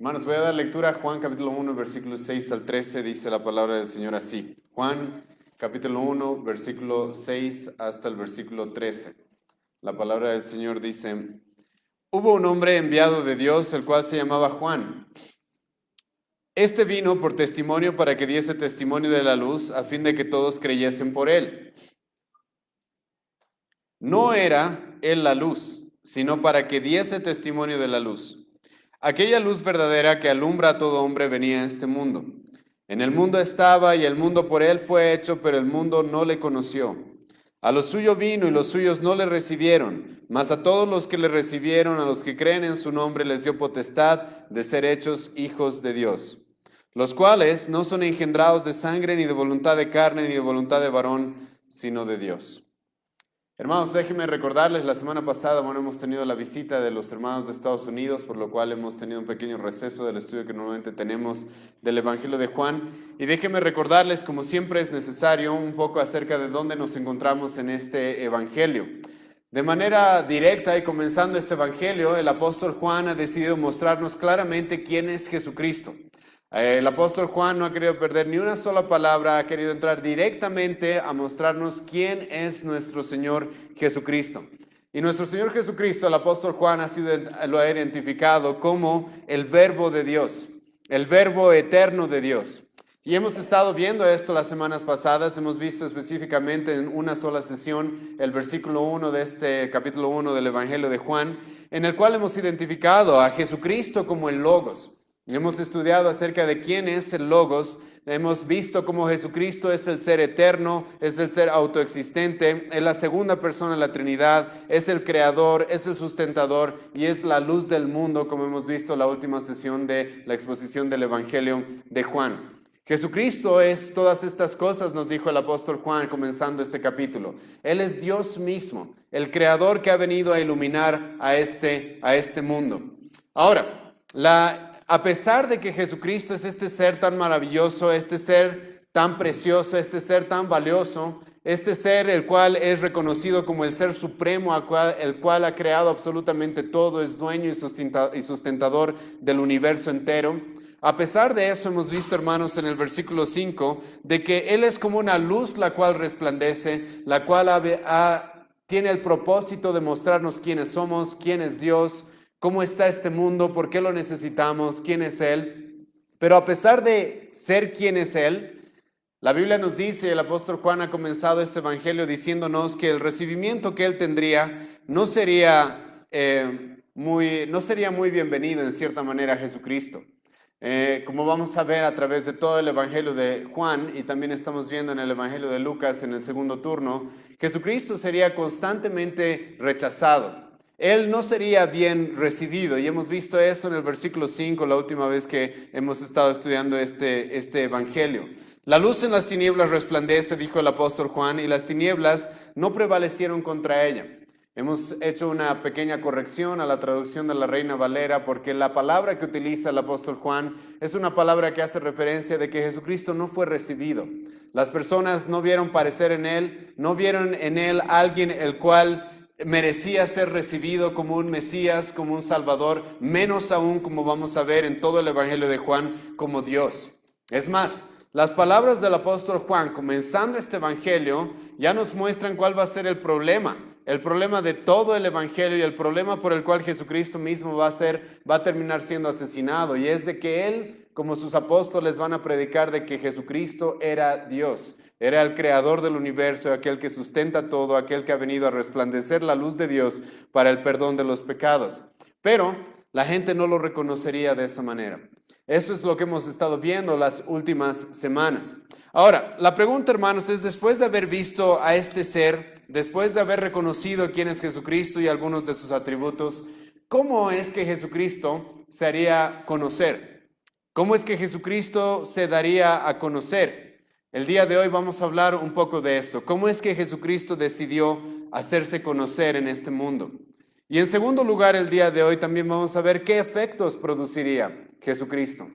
Hermanos, voy a dar lectura a Juan capítulo 1, versículos 6 al 13, dice la palabra del Señor así. Juan capítulo 1, versículo 6 hasta el versículo 13. La palabra del Señor dice, hubo un hombre enviado de Dios, el cual se llamaba Juan. Este vino por testimonio para que diese testimonio de la luz, a fin de que todos creyesen por él. No era él la luz, sino para que diese testimonio de la luz. Aquella luz verdadera que alumbra a todo hombre venía a este mundo. En el mundo estaba y el mundo por él fue hecho, pero el mundo no le conoció. A lo suyo vino y los suyos no le recibieron, mas a todos los que le recibieron, a los que creen en su nombre, les dio potestad de ser hechos hijos de Dios, los cuales no son engendrados de sangre, ni de voluntad de carne, ni de voluntad de varón, sino de Dios. Hermanos, déjenme recordarles, la semana pasada, hemos tenido la visita de los hermanos de Estados Unidos, por lo cual hemos tenido un pequeño receso del estudio que normalmente tenemos del Evangelio de Juan. Y déjenme recordarles, como siempre es necesario, un poco acerca de dónde nos encontramos en este Evangelio. De manera directa y comenzando este Evangelio, el apóstol Juan ha decidido mostrarnos claramente quién es Jesucristo. El apóstol Juan no ha querido perder ni una sola palabra, ha querido entrar directamente a mostrarnos quién es nuestro Señor Jesucristo. Y nuestro Señor Jesucristo, el apóstol Juan lo ha identificado como el Verbo de Dios, el Verbo eterno de Dios. Y hemos estado viendo esto las semanas pasadas, hemos visto específicamente en una sola sesión el versículo 1 de este capítulo 1 del Evangelio de Juan, en el cual hemos identificado a Jesucristo como el Logos. Hemos estudiado acerca de quién es el Logos, hemos visto cómo Jesucristo es el ser eterno, es el ser autoexistente, es la segunda persona de la Trinidad, es el creador, es el sustentador y es la luz del mundo, como hemos visto en la última sesión de la exposición del Evangelio de Juan. Jesucristo es todas estas cosas, nos dijo el apóstol Juan comenzando este capítulo. Él es Dios mismo, el creador que ha venido a iluminar a este mundo. Ahora, a pesar de que Jesucristo es este ser tan maravilloso, este ser tan precioso, este ser tan valioso, este ser el cual es reconocido como el ser supremo, el cual ha creado absolutamente todo, es dueño y sustentador del universo entero. A pesar de eso, hemos visto, hermanos, en el versículo 5, de que Él es como una luz la cual resplandece, la cual tiene el propósito de mostrarnos quiénes somos, quién es Dios, cómo está este mundo, por qué lo necesitamos, quién es Él. Pero a pesar de ser quién es Él, la Biblia nos dice, el apóstol Juan ha comenzado este evangelio diciéndonos que el recibimiento que Él tendría no sería muy bienvenido en cierta manera a Jesucristo. Como vamos a ver a través de todo el evangelio de Juan y también estamos viendo en el evangelio de Lucas en el segundo turno, Jesucristo sería constantemente rechazado. Él no sería bien recibido y hemos visto eso en el versículo 5, la última vez que hemos estado estudiando este evangelio. La luz en las tinieblas resplandece, dijo el apóstol Juan, y las tinieblas no prevalecieron contra ella. Hemos hecho una pequeña corrección a la traducción de la Reina Valera porque la palabra que utiliza el apóstol Juan es una palabra que hace referencia de que Jesucristo no fue recibido. Las personas no vieron parecer en Él, no vieron en Él alguien el cual merecía ser recibido como un Mesías, como un Salvador, menos aún, como vamos a ver en todo el Evangelio de Juan, como Dios. Es más, las palabras del apóstol Juan, comenzando este Evangelio, ya nos muestran cuál va a ser el problema de todo el Evangelio y el problema por el cual Jesucristo mismo va a terminar siendo asesinado, y es de que Él, como sus apóstoles, van a predicar de que Jesucristo era Dios. Era el creador del universo, aquel que sustenta todo, aquel que ha venido a resplandecer la luz de Dios para el perdón de los pecados. Pero la gente no lo reconocería de esa manera. Eso es lo que hemos estado viendo las últimas semanas. Ahora, la pregunta, hermanos, es después de haber visto a este ser, después de haber reconocido quién es Jesucristo y algunos de sus atributos, ¿cómo es que Jesucristo se haría conocer? ¿Cómo es que Jesucristo se daría a conocer? El día de hoy vamos a hablar un poco de esto. ¿Cómo es que Jesucristo decidió hacerse conocer en este mundo? Y en segundo lugar, el día de hoy también vamos a ver qué efectos produciría Jesucristo.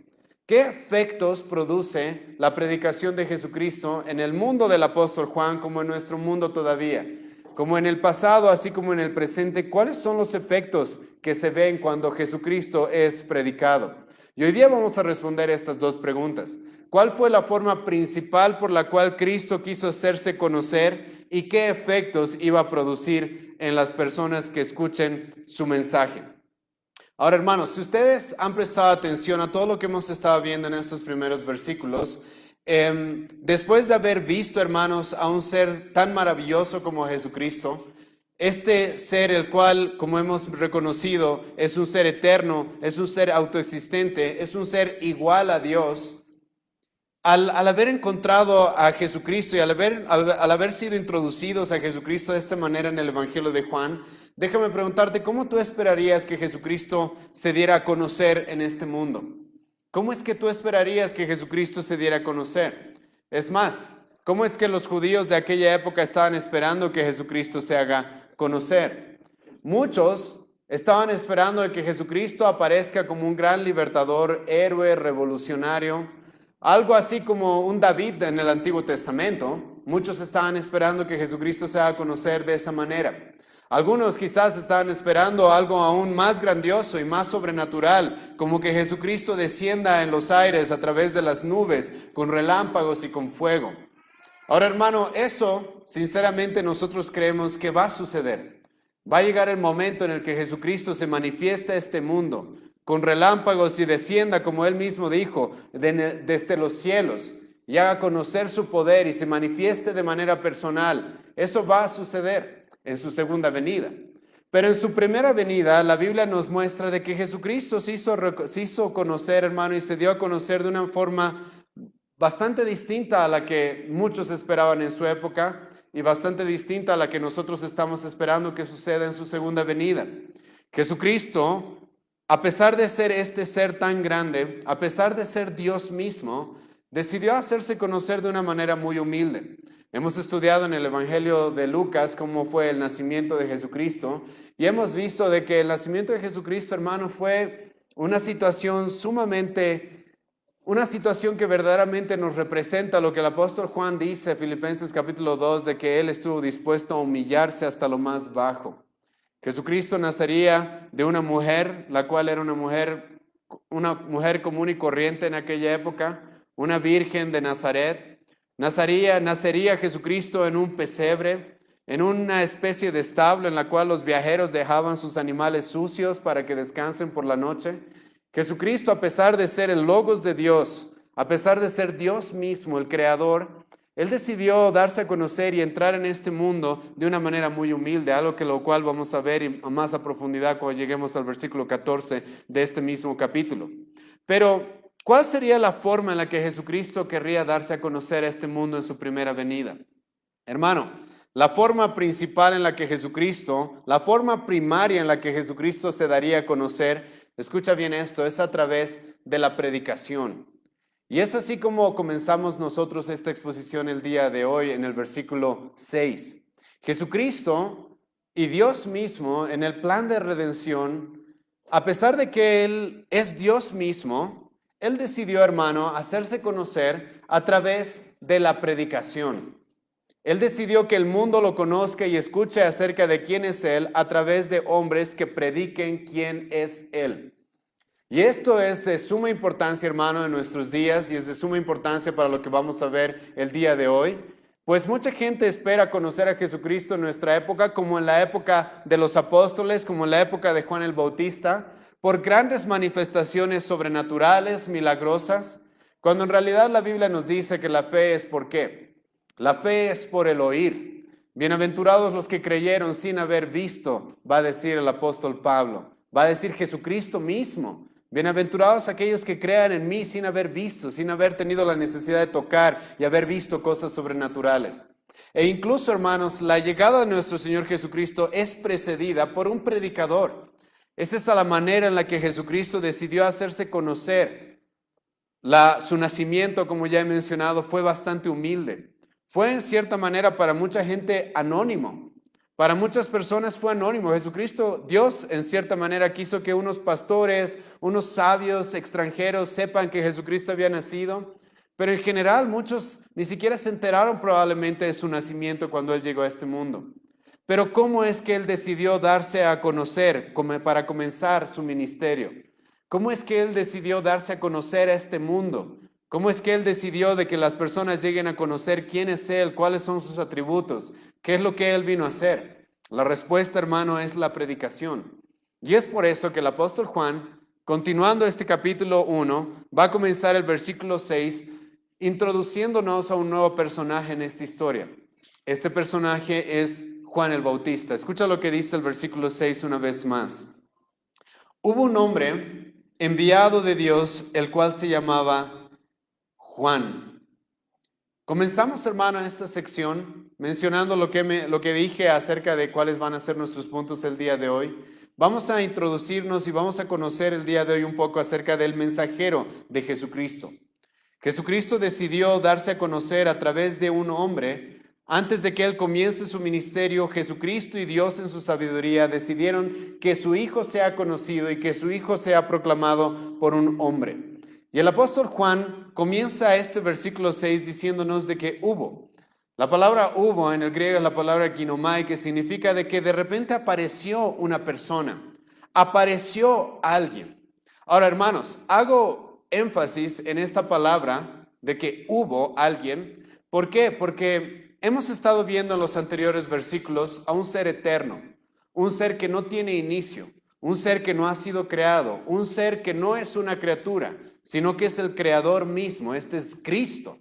¿Qué efectos produce la predicación de Jesucristo en el mundo del apóstol Juan como en nuestro mundo todavía? Como en el pasado, así como en el presente, ¿cuáles son los efectos que se ven cuando Jesucristo es predicado? Y hoy día vamos a responder estas dos preguntas. ¿Cuál fue la forma principal por la cual Cristo quiso hacerse conocer y qué efectos iba a producir en las personas que escuchen su mensaje? Ahora, hermanos, si ustedes han prestado atención a todo lo que hemos estado viendo en estos primeros versículos, después de haber visto, hermanos, a un ser tan maravilloso como Jesucristo, este ser el cual, como hemos reconocido, es un ser eterno, es un ser autoexistente, es un ser igual a Dios, al haber encontrado a Jesucristo y al haber sido introducidos a Jesucristo de esta manera en el Evangelio de Juan, déjame preguntarte, ¿cómo tú esperarías que Jesucristo se diera a conocer en este mundo? ¿Cómo es que tú esperarías que Jesucristo se diera a conocer? Es más, ¿cómo es que los judíos de aquella época estaban esperando que Jesucristo se haga conocer? Muchos estaban esperando que Jesucristo aparezca como un gran libertador, héroe, revolucionario, algo así como un David en el Antiguo Testamento. Muchos estaban esperando que Jesucristo se haga conocer de esa manera. Algunos quizás estaban esperando algo aún más grandioso y más sobrenatural, como que Jesucristo descienda en los aires a través de las nubes, con relámpagos y con fuego. Ahora, hermano, eso sinceramente nosotros creemos que va a suceder. Va a llegar el momento en el que Jesucristo se manifiesta a este mundo con relámpagos y descienda, como él mismo dijo, desde los cielos y haga conocer su poder y se manifieste de manera personal. Eso va a suceder en su segunda venida. Pero en su primera venida, la Biblia nos muestra de que Jesucristo se hizo conocer, hermano, y se dio a conocer de una forma bastante distinta a la que muchos esperaban en su época y bastante distinta a la que nosotros estamos esperando que suceda en su segunda venida. Jesucristo, a pesar de ser este ser tan grande, a pesar de ser Dios mismo, decidió hacerse conocer de una manera muy humilde. Hemos estudiado en el Evangelio de Lucas cómo fue el nacimiento de Jesucristo y hemos visto de que el nacimiento de Jesucristo, hermano, fue una situación que verdaderamente nos representa lo que el apóstol Juan dice, Filipenses capítulo 2, de que él estuvo dispuesto a humillarse hasta lo más bajo. Jesucristo nacería de una mujer, la cual era una mujer común y corriente en aquella época, una virgen de Nazaret. Nacería Jesucristo en un pesebre, en una especie de establo en la cual los viajeros dejaban sus animales sucios para que descansen por la noche. Jesucristo, a pesar de ser el Logos de Dios, a pesar de ser Dios mismo, el Creador, Él decidió darse a conocer y entrar en este mundo de una manera muy humilde, lo cual vamos a ver más a profundidad cuando lleguemos al versículo 14 de este mismo capítulo. Pero, ¿cuál sería la forma en la que Jesucristo querría darse a conocer a este mundo en su primera venida? Hermano, la forma principal en la que la forma primaria en la que Jesucristo se daría a conocer, escucha bien esto, es a través de la predicación. Y es así como comenzamos nosotros esta exposición el día de hoy en el versículo 6. Jesucristo y Dios mismo en el plan de redención, a pesar de que Él es Dios mismo, Él decidió, hermano, hacerse conocer a través de la predicación. Él decidió que el mundo lo conozca y escuche acerca de quién es Él a través de hombres que prediquen quién es Él. Y esto es de suma importancia, hermano, en nuestros días y es de suma importancia para lo que vamos a ver el día de hoy. Pues mucha gente espera conocer a Jesucristo en nuestra época, como en la época de los apóstoles, como en la época de Juan el Bautista, por grandes manifestaciones sobrenaturales, milagrosas, cuando en realidad la Biblia nos dice que la fe es ¿por qué? La fe es por el oír. Bienaventurados los que creyeron sin haber visto, va a decir el apóstol Pablo, va a decir Jesucristo mismo. Bienaventurados aquellos que crean en mí sin haber visto, sin haber tenido la necesidad de tocar y haber visto cosas sobrenaturales. E incluso, hermanos, la llegada de nuestro Señor Jesucristo es precedida por un predicador. Esa es la manera en la que Jesucristo decidió hacerse conocer. Su nacimiento, como ya he mencionado, fue bastante humilde. Fue en cierta manera para mucha gente anónimo. Para muchas personas fue anónimo. Jesucristo, Dios en cierta manera quiso que unos pastores, unos sabios extranjeros sepan que Jesucristo había nacido, pero en general muchos ni siquiera se enteraron probablemente de su nacimiento cuando Él llegó a este mundo. Pero ¿cómo es que Él decidió darse a conocer para comenzar su ministerio? ¿Cómo es que Él decidió darse a conocer a este mundo? ¿Cómo es que Él decidió de que las personas lleguen a conocer quién es Él, cuáles son sus atributos, qué es lo que Él vino a hacer? La respuesta, hermano, es la predicación. Y es por eso que el apóstol Juan, continuando este capítulo 1, va a comenzar el versículo 6, introduciéndonos a un nuevo personaje en esta historia. Este personaje es Juan el Bautista. Escucha lo que dice el versículo 6 una vez más. Hubo un hombre enviado de Dios, el cual se llamaba Juan. Comenzamos, hermano, esta sección mencionando lo que dije acerca de cuáles van a ser nuestros puntos el día de hoy. Vamos a introducirnos y vamos a conocer el día de hoy un poco acerca del mensajero de Jesucristo. Jesucristo decidió darse a conocer a través de un hombre. Antes de que Él comience su ministerio, Jesucristo y Dios en su sabiduría decidieron que su Hijo sea conocido y que su Hijo sea proclamado por un hombre. Y el apóstol Juan comienza este versículo 6 diciéndonos de que hubo. La palabra hubo en el griego es la palabra ginomai, que significa de que de repente apareció una persona, apareció alguien. Ahora, hermanos, hago énfasis en esta palabra de que hubo alguien. ¿Por qué? Porque hemos estado viendo en los anteriores versículos a un ser eterno, un ser que no tiene inicio, un ser que no ha sido creado, un ser que no es una criatura, sino que es el creador mismo. Este es Cristo.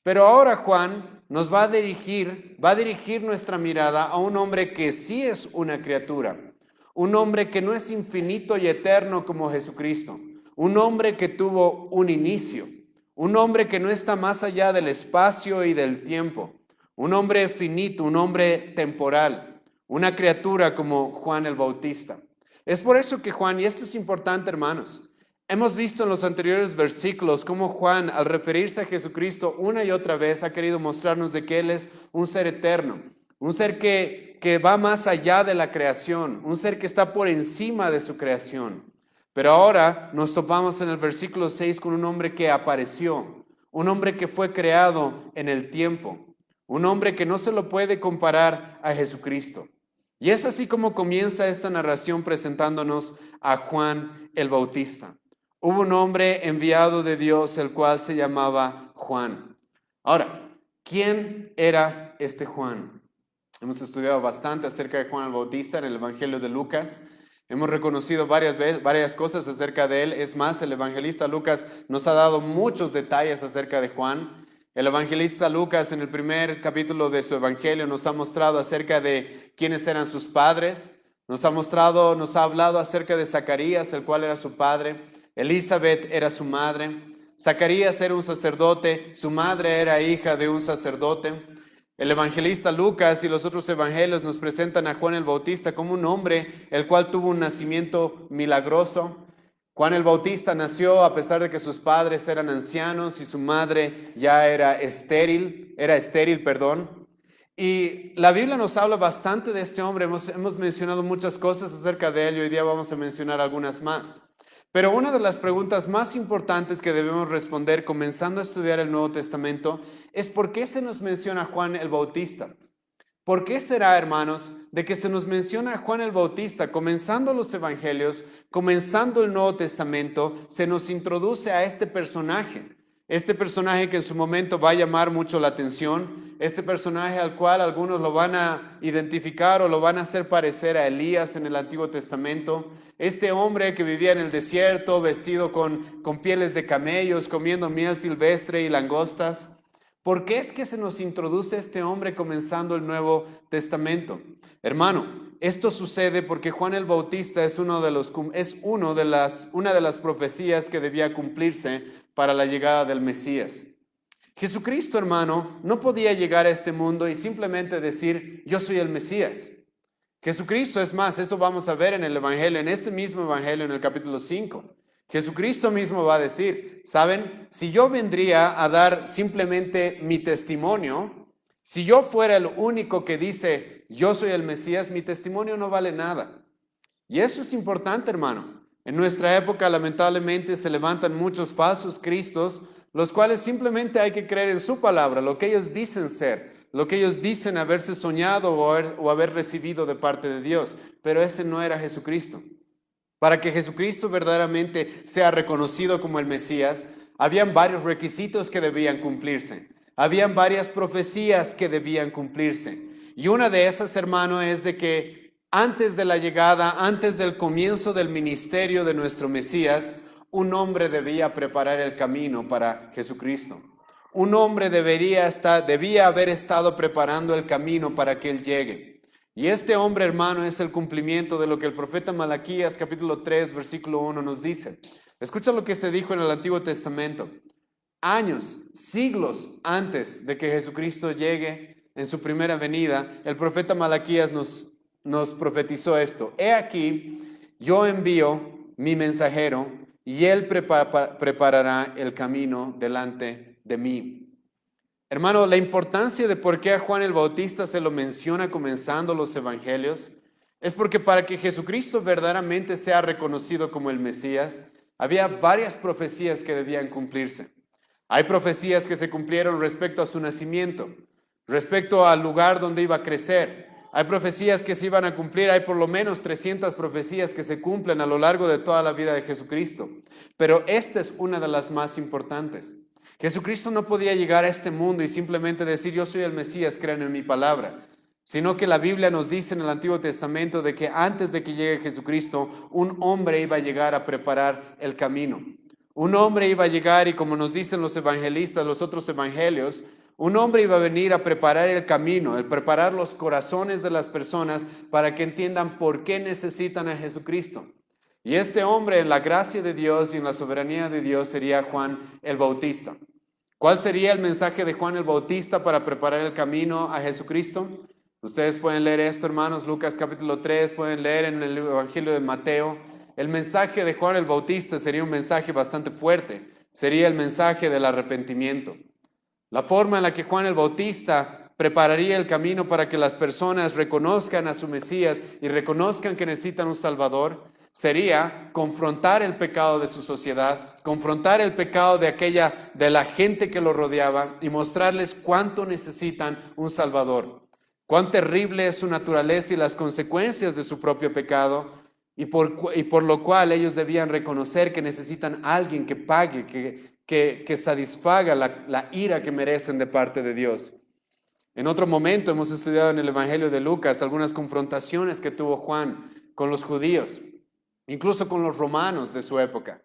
Pero ahora Juan nos va a dirigir nuestra mirada a un hombre que sí es una criatura, un hombre que no es infinito y eterno como Jesucristo, un hombre que tuvo un inicio, un hombre que no está más allá del espacio y del tiempo, un hombre finito, un hombre temporal, una criatura como Juan el Bautista. Es por eso que Juan, y esto es importante, hermanos, hemos visto en los anteriores versículos cómo Juan, al referirse a Jesucristo una y otra vez, ha querido mostrarnos de que Él es un ser eterno, un ser que va más allá de la creación, un ser que está por encima de su creación. Pero ahora nos topamos en el versículo 6 con un hombre que apareció, un hombre que fue creado en el tiempo, un hombre que no se lo puede comparar a Jesucristo. Y es así como comienza esta narración presentándonos a Juan el Bautista. Hubo un hombre enviado de Dios, el cual se llamaba Juan. Ahora, ¿quién era este Juan? Hemos estudiado bastante acerca de Juan el Bautista en el Evangelio de Lucas. Hemos reconocido varias cosas acerca de él. Es más, el evangelista Lucas nos ha dado muchos detalles acerca de Juan. El evangelista Lucas, en el primer capítulo de su evangelio, nos ha mostrado acerca de quiénes eran sus padres. Nos ha hablado acerca de Zacarías, el cual era su padre. Elizabeth era su madre. Zacarías era un sacerdote. Su madre era hija de un sacerdote. El evangelista Lucas y los otros evangelios nos presentan a Juan el Bautista como un hombre el cual tuvo un nacimiento milagroso. Juan el Bautista nació a pesar de que sus padres eran ancianos y su madre ya era estéril. Y la Biblia nos habla bastante de este hombre. Hemos mencionado muchas cosas acerca de él y hoy día vamos a mencionar algunas más. Pero una de las preguntas más importantes que debemos responder comenzando a estudiar el Nuevo Testamento es ¿por qué se nos menciona a Juan el Bautista? ¿Por qué será, hermanos, de que se nos menciona a Juan el Bautista comenzando los evangelios, comenzando el Nuevo Testamento, se nos introduce a este personaje que en su momento va a llamar mucho la atención, este personaje al cual algunos lo van a identificar o lo van a hacer parecer a Elías en el Antiguo Testamento, este hombre que vivía en el desierto, vestido con pieles de camellos, comiendo miel silvestre y langostas. ¿Por qué es que se nos introduce este hombre comenzando el Nuevo Testamento? Hermano, esto sucede porque Juan el Bautista es una de las profecías que debía cumplirse para la llegada del Mesías. Jesucristo, hermano, no podía llegar a este mundo y simplemente decir, yo soy el Mesías. Jesucristo, es más, eso vamos a ver en el Evangelio, en este mismo Evangelio, en el capítulo 5. Jesucristo mismo va a decir, ¿saben? Si yo vendría a dar simplemente mi testimonio, si yo fuera el único que dice, yo soy el Mesías, mi testimonio no vale nada. Y eso es importante, hermano. En nuestra época, lamentablemente, se levantan muchos falsos cristos, los cuales simplemente hay que creer en su palabra, lo que ellos dicen ser, lo que ellos dicen haberse soñado o haber recibido de parte de Dios. Pero ese no era Jesucristo. Para que Jesucristo verdaderamente sea reconocido como el Mesías, habían varios requisitos que debían cumplirse. Habían varias profecías que debían cumplirse. Y una de esas, hermano, es de que antes de la llegada, antes del comienzo del ministerio de nuestro Mesías, un hombre debía preparar el camino para Jesucristo. Un hombre debía haber estado preparando el camino para que Él llegue. Y este hombre, hermano, es el cumplimiento de lo que el profeta Malaquías, capítulo 3, versículo 1 nos dice. Escucha lo que se dijo en el Antiguo Testamento. Años, siglos antes de que Jesucristo llegue en su primera venida, el profeta Malaquías nos profetizó esto. He aquí, yo envío mi mensajero y él preparará el camino delante de mí. Hermano, la importancia de por qué a Juan el Bautista se lo menciona comenzando los evangelios es porque para que Jesucristo verdaderamente sea reconocido como el Mesías, había varias profecías que debían cumplirse. Hay profecías que se cumplieron respecto a su nacimiento, respecto al lugar donde iba a crecer. Hay profecías que se iban a cumplir, hay por lo menos 300 profecías que se cumplen a lo largo de toda la vida de Jesucristo. Pero esta es una de las más importantes. Jesucristo no podía llegar a este mundo y simplemente decir, yo soy el Mesías, crean en mi palabra. Sino que la Biblia nos dice en el Antiguo Testamento de que antes de que llegue Jesucristo, un hombre iba a llegar a preparar el camino. Un hombre iba a llegar y como nos dicen los evangelistas, los otros evangelios, un hombre iba a venir a preparar el camino, a preparar los corazones de las personas para que entiendan por qué necesitan a Jesucristo. Y este hombre, en la gracia de Dios y en la soberanía de Dios, sería Juan el Bautista. ¿Cuál sería el mensaje de Juan el Bautista para preparar el camino a Jesucristo? Ustedes pueden leer esto, hermanos, Lucas capítulo 3, pueden leer en el Evangelio de Mateo. El mensaje de Juan el Bautista sería un mensaje bastante fuerte, sería el mensaje del arrepentimiento. La forma en la que Juan el Bautista prepararía el camino para que las personas reconozcan a su Mesías y reconozcan que necesitan un Salvador, sería confrontar el pecado de su sociedad, confrontar el pecado de la gente que lo rodeaba y mostrarles cuánto necesitan un Salvador, cuán terrible es su naturaleza y las consecuencias de su propio pecado, y por lo cual ellos debían reconocer que necesitan a alguien que pague, que satisfaga la ira que merecen de parte de Dios. En otro momento hemos estudiado en el Evangelio de Lucas algunas confrontaciones que tuvo Juan con los judíos, incluso con los romanos de su época.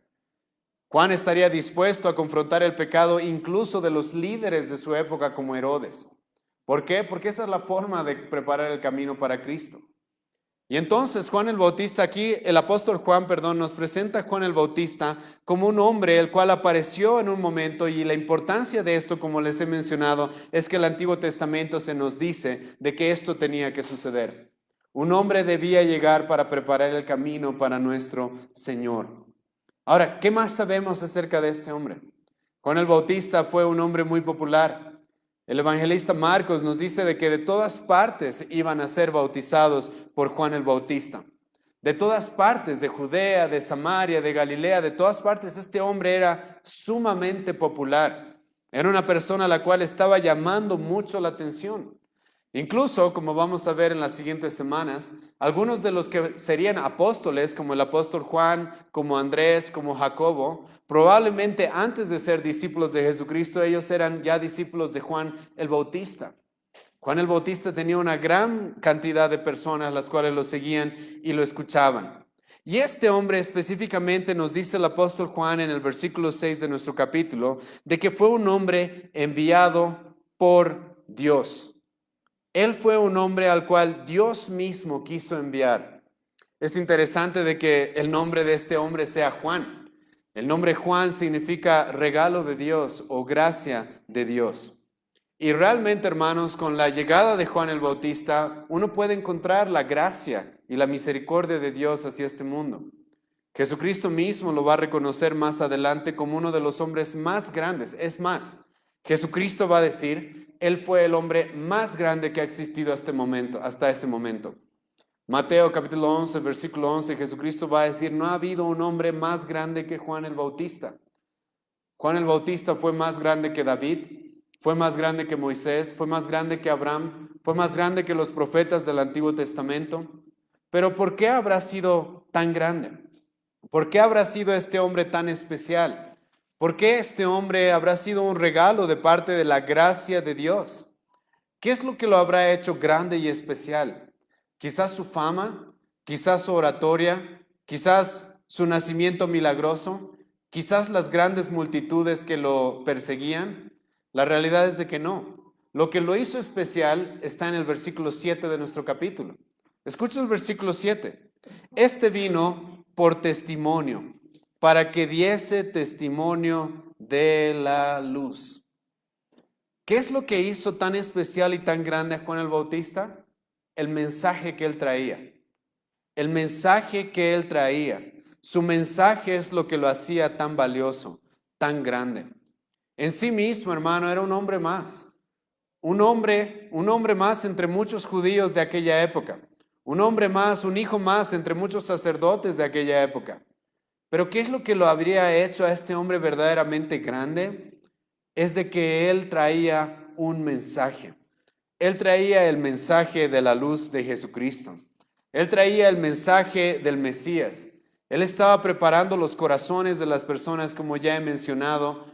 Juan estaría dispuesto a confrontar el pecado incluso de los líderes de su época como Herodes. ¿Por qué? Porque esa es la forma de preparar el camino para Cristo. Y entonces Juan el Bautista aquí, el apóstol Juan, nos presenta a Juan el Bautista como un hombre el cual apareció en un momento, y la importancia de esto, como les he mencionado, es que el Antiguo Testamento se nos dice de que esto tenía que suceder. Un hombre debía llegar para preparar el camino para nuestro Señor. Ahora, ¿qué más sabemos acerca de este hombre? Juan el Bautista fue un hombre muy popular. El evangelista Marcos nos dice de que de todas partes iban a ser bautizados por Juan el Bautista. De todas partes, de Judea, de Samaria, de Galilea, de todas partes, este hombre era sumamente popular. Era una persona a la cual estaba llamando mucho la atención. Incluso, como vamos a ver en las siguientes semanas, algunos de los que serían apóstoles, como el apóstol Juan, como Andrés, como Jacobo, probablemente antes de ser discípulos de Jesucristo, ellos eran ya discípulos de Juan el Bautista. Juan el Bautista tenía una gran cantidad de personas las cuales lo seguían y lo escuchaban. Y este hombre específicamente nos dice el apóstol Juan en el versículo 6 de nuestro capítulo, de que fue un hombre enviado por Dios. Él fue un hombre al cual Dios mismo quiso enviar. Es interesante de que el nombre de este hombre sea Juan. El nombre Juan significa regalo de Dios o gracia de Dios. Y realmente, hermanos, con la llegada de Juan el Bautista, uno puede encontrar la gracia y la misericordia de Dios hacia este mundo. Jesucristo mismo lo va a reconocer más adelante como uno de los hombres más grandes. Es más, Jesucristo va a decir, Él fue el hombre más grande que ha existido hasta ese momento. Mateo capítulo 11, versículo 11, Jesucristo va a decir, no ha habido un hombre más grande que Juan el Bautista. Juan el Bautista fue más grande que David, fue más grande que Moisés, fue más grande que Abraham, fue más grande que los profetas del Antiguo Testamento. Pero ¿por qué habrá sido tan grande? ¿Por qué habrá sido este hombre tan especial? ¿Por qué este hombre habrá sido un regalo de parte de la gracia de Dios? ¿Qué es lo que lo habrá hecho grande y especial? Quizás su fama, quizás su oratoria, quizás su nacimiento milagroso, quizás las grandes multitudes que lo perseguían. La realidad es de que no. Lo que lo hizo especial está en el versículo 7 de nuestro capítulo. Escucha el versículo 7. Este vino por testimonio, para que diese testimonio de la luz. ¿Qué es lo que hizo tan especial y tan grande a Juan el Bautista? El mensaje que él traía. El mensaje que él traía. Su mensaje es lo que lo hacía tan valioso, tan grande. En sí mismo, hermano, era un hombre más. Un hombre más entre muchos judíos de aquella época. Un hombre más, un hijo más entre muchos sacerdotes de aquella época. Pero ¿qué es lo que lo habría hecho a este hombre verdaderamente grande? Es de que él traía un mensaje. Él traía el mensaje de la luz de Jesucristo. Él traía el mensaje del Mesías. Él estaba preparando los corazones de las personas, como ya he mencionado,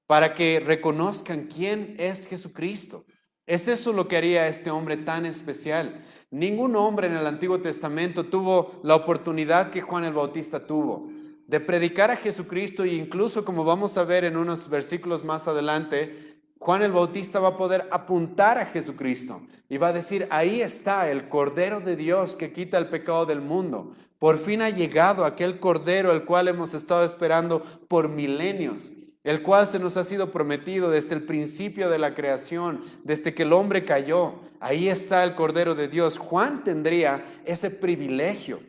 para que reconozcan quién es Jesucristo. Es eso lo que haría a este hombre tan especial. Ningún hombre en el Antiguo Testamento tuvo la oportunidad que Juan el Bautista tuvo de predicar a Jesucristo, e incluso, como vamos a ver en unos versículos más adelante, Juan el Bautista va a poder apuntar a Jesucristo y va a decir: ahí está el Cordero de Dios que quita el pecado del mundo. Por fin ha llegado aquel Cordero el cual hemos estado esperando por milenios, el cual se nos ha sido prometido desde el principio de la creación, desde que el hombre cayó. Ahí está el Cordero de Dios. Juan tendría ese privilegio,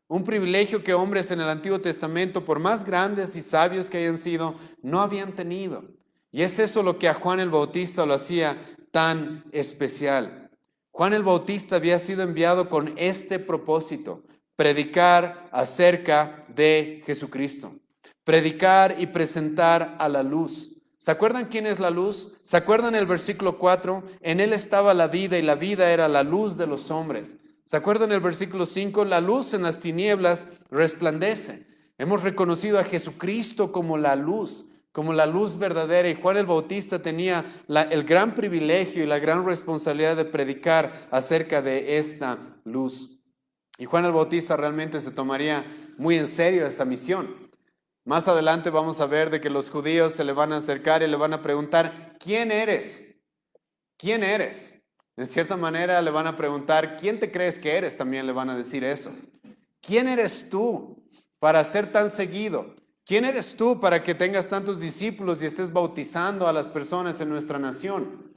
un privilegio que hombres en el Antiguo Testamento, por más grandes y sabios que hayan sido, no habían tenido. Y es eso lo que a Juan el Bautista lo hacía tan especial. Juan el Bautista había sido enviado con este propósito: predicar acerca de Jesucristo. Predicar y presentar a la luz. ¿Se acuerdan quién es la luz? ¿Se acuerdan el versículo 4? En él estaba la vida y la vida era la luz de los hombres. ¿Se acuerdan el versículo 5? La luz en las tinieblas resplandece. Hemos reconocido a Jesucristo como la luz verdadera, y Juan el Bautista tenía el gran privilegio y la gran responsabilidad de predicar acerca de esta luz. Y Juan el Bautista realmente se tomaría muy en serio esa misión. Más adelante vamos a ver de que los judíos se le van a acercar y le van a preguntar: ¿quién eres? ¿Quién eres? En cierta manera le van a preguntar: ¿quién te crees que eres? También le van a decir eso. ¿Quién eres tú para ser tan seguido? ¿Quién eres tú para que tengas tantos discípulos y estés bautizando a las personas en nuestra nación?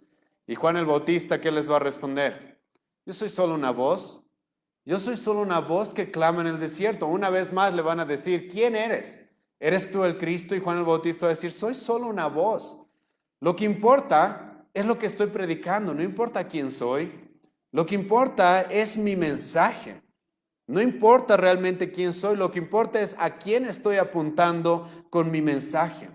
Y Juan el Bautista, ¿qué les va a responder? Yo soy solo una voz. Yo soy solo una voz que clama en el desierto. Una vez más le van a decir: ¿quién eres? ¿Eres tú el Cristo? Y Juan el Bautista va a decir: soy solo una voz. Lo que importa es lo que estoy predicando, no importa quién soy. Lo que importa es mi mensaje. No importa realmente quién soy, lo que importa es a quién estoy apuntando con mi mensaje.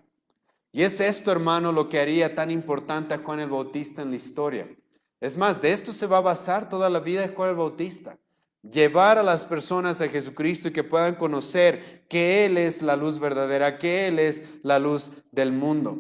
Y es esto, hermano, lo que haría tan importante a Juan el Bautista en la historia. Es más, de esto se va a basar toda la vida de Juan el Bautista. Llevar a las personas a Jesucristo y que puedan conocer que Él es la luz verdadera, que Él es la luz del mundo.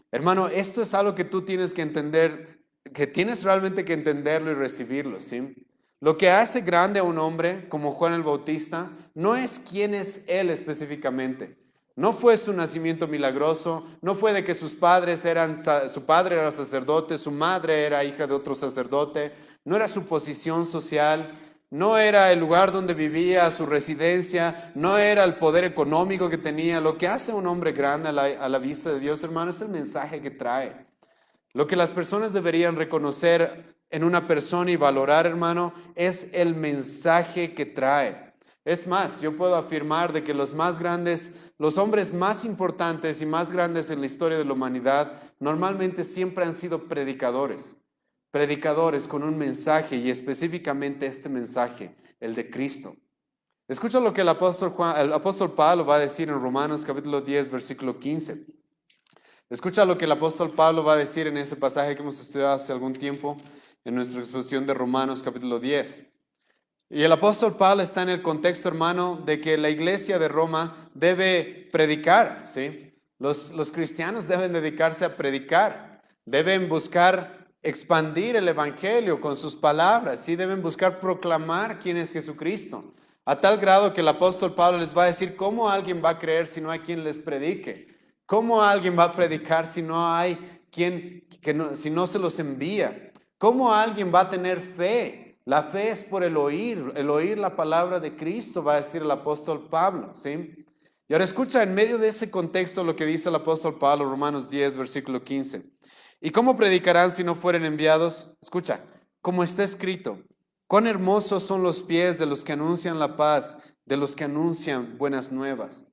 Hermano, esto es algo que tú tienes que entender, que tienes realmente que entenderlo y recibirlo, ¿sí? Lo que hace grande a un hombre como Juan el Bautista no es quién es Él específicamente. No fue su nacimiento milagroso, no fue de que su padre era sacerdote, su madre era hija de otro sacerdote, no era su posición social, no era el lugar donde vivía, su residencia, no era el poder económico que tenía. Lo que hace a un hombre grande a la vista de Dios, hermano, es el mensaje que trae. Lo que las personas deberían reconocer en una persona y valorar, hermano, es el mensaje que trae. Es más, yo puedo afirmar de que los más grandes, los hombres más importantes y más grandes en la historia de la humanidad, normalmente siempre han sido predicadores. Predicadores con un mensaje, y específicamente este mensaje, el de Cristo. Escucha lo que el apóstol Pablo va a decir en Romanos capítulo 10, versículo 15. Escucha lo que el apóstol Pablo va a decir en ese pasaje que hemos estudiado hace algún tiempo en nuestra exposición de Romanos capítulo 10. Y el apóstol Pablo está en el contexto, hermano, de que la iglesia de Roma debe predicar, ¿sí? Los cristianos deben dedicarse a predicar, deben buscar expandir el evangelio con sus palabras, ¿sí? Deben buscar proclamar quién es Jesucristo, a tal grado que el apóstol Pablo les va a decir cómo alguien va a creer si no hay quien les predique, cómo alguien va a predicar si no hay quien, si no se los envía, cómo alguien va a tener fe. La fe es por el oír la palabra de Cristo, va a decir el apóstol Pablo, ¿sí? Y ahora escucha en medio de ese contexto lo que dice el apóstol Pablo, Romanos 10, versículo 15. ¿Y cómo predicarán si no fueren enviados? Escucha, como está escrito, cuán hermosos son los pies de los que anuncian la paz, de los que anuncian buenas nuevas.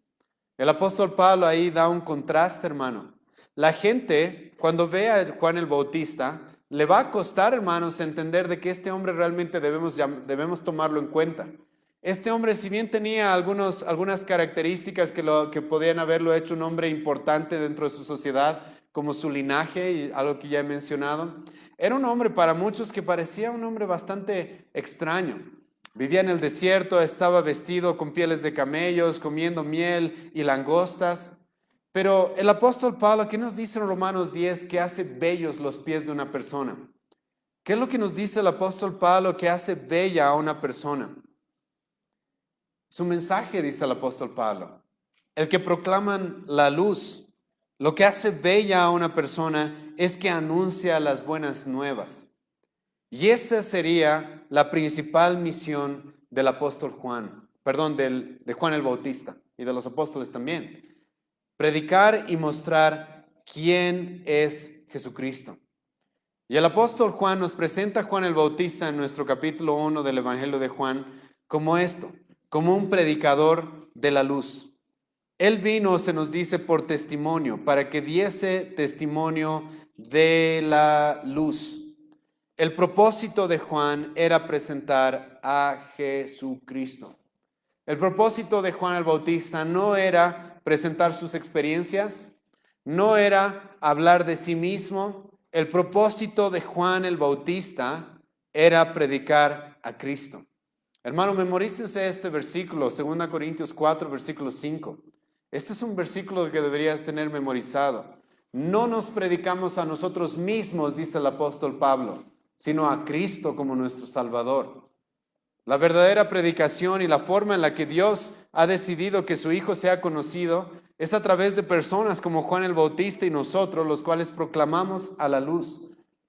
El apóstol Pablo ahí da un contraste, hermano. La gente, cuando ve a Juan el Bautista, le va a costar, hermanos, entender de que este hombre realmente debemos tomarlo en cuenta. Este hombre, si bien tenía algunas características que podían haberlo hecho un hombre importante dentro de su sociedad, como su linaje y algo que ya he mencionado, era un hombre para muchos que parecía un hombre bastante extraño. Vivía en el desierto, estaba vestido con pieles de camellos, comiendo miel y langostas. Pero el apóstol Pablo, ¿qué nos dice en Romanos 10 que hace bellos los pies de una persona? ¿Qué es lo que nos dice el apóstol Pablo que hace bella a una persona? Su mensaje, dice el apóstol Pablo. El que proclaman la luz. Lo que hace bella a una persona es que anuncia las buenas nuevas. Y esa sería la principal misión del apóstol Juan, perdón, de Juan el Bautista y de los apóstoles también. Predicar y mostrar quién es Jesucristo. Y el apóstol Juan nos presenta a Juan el Bautista en nuestro capítulo 1 del Evangelio de Juan como esto, como un predicador de la luz. Él vino, se nos dice, por testimonio, para que diese testimonio de la luz. El propósito de Juan era presentar a Jesucristo. El propósito de Juan el Bautista no era presentar sus experiencias, no era hablar de sí mismo. El propósito de Juan el Bautista era predicar a Cristo. Hermano, memorícense este versículo, 2 Corintios 4, versículo 5. Este es un versículo que deberías tener memorizado. No nos predicamos a nosotros mismos, dice el apóstol Pablo, sino a Cristo como nuestro Salvador. La verdadera predicación y la forma en la que Dios ha decidido que su Hijo sea conocido es a través de personas como Juan el Bautista y nosotros, los cuales proclamamos a la luz.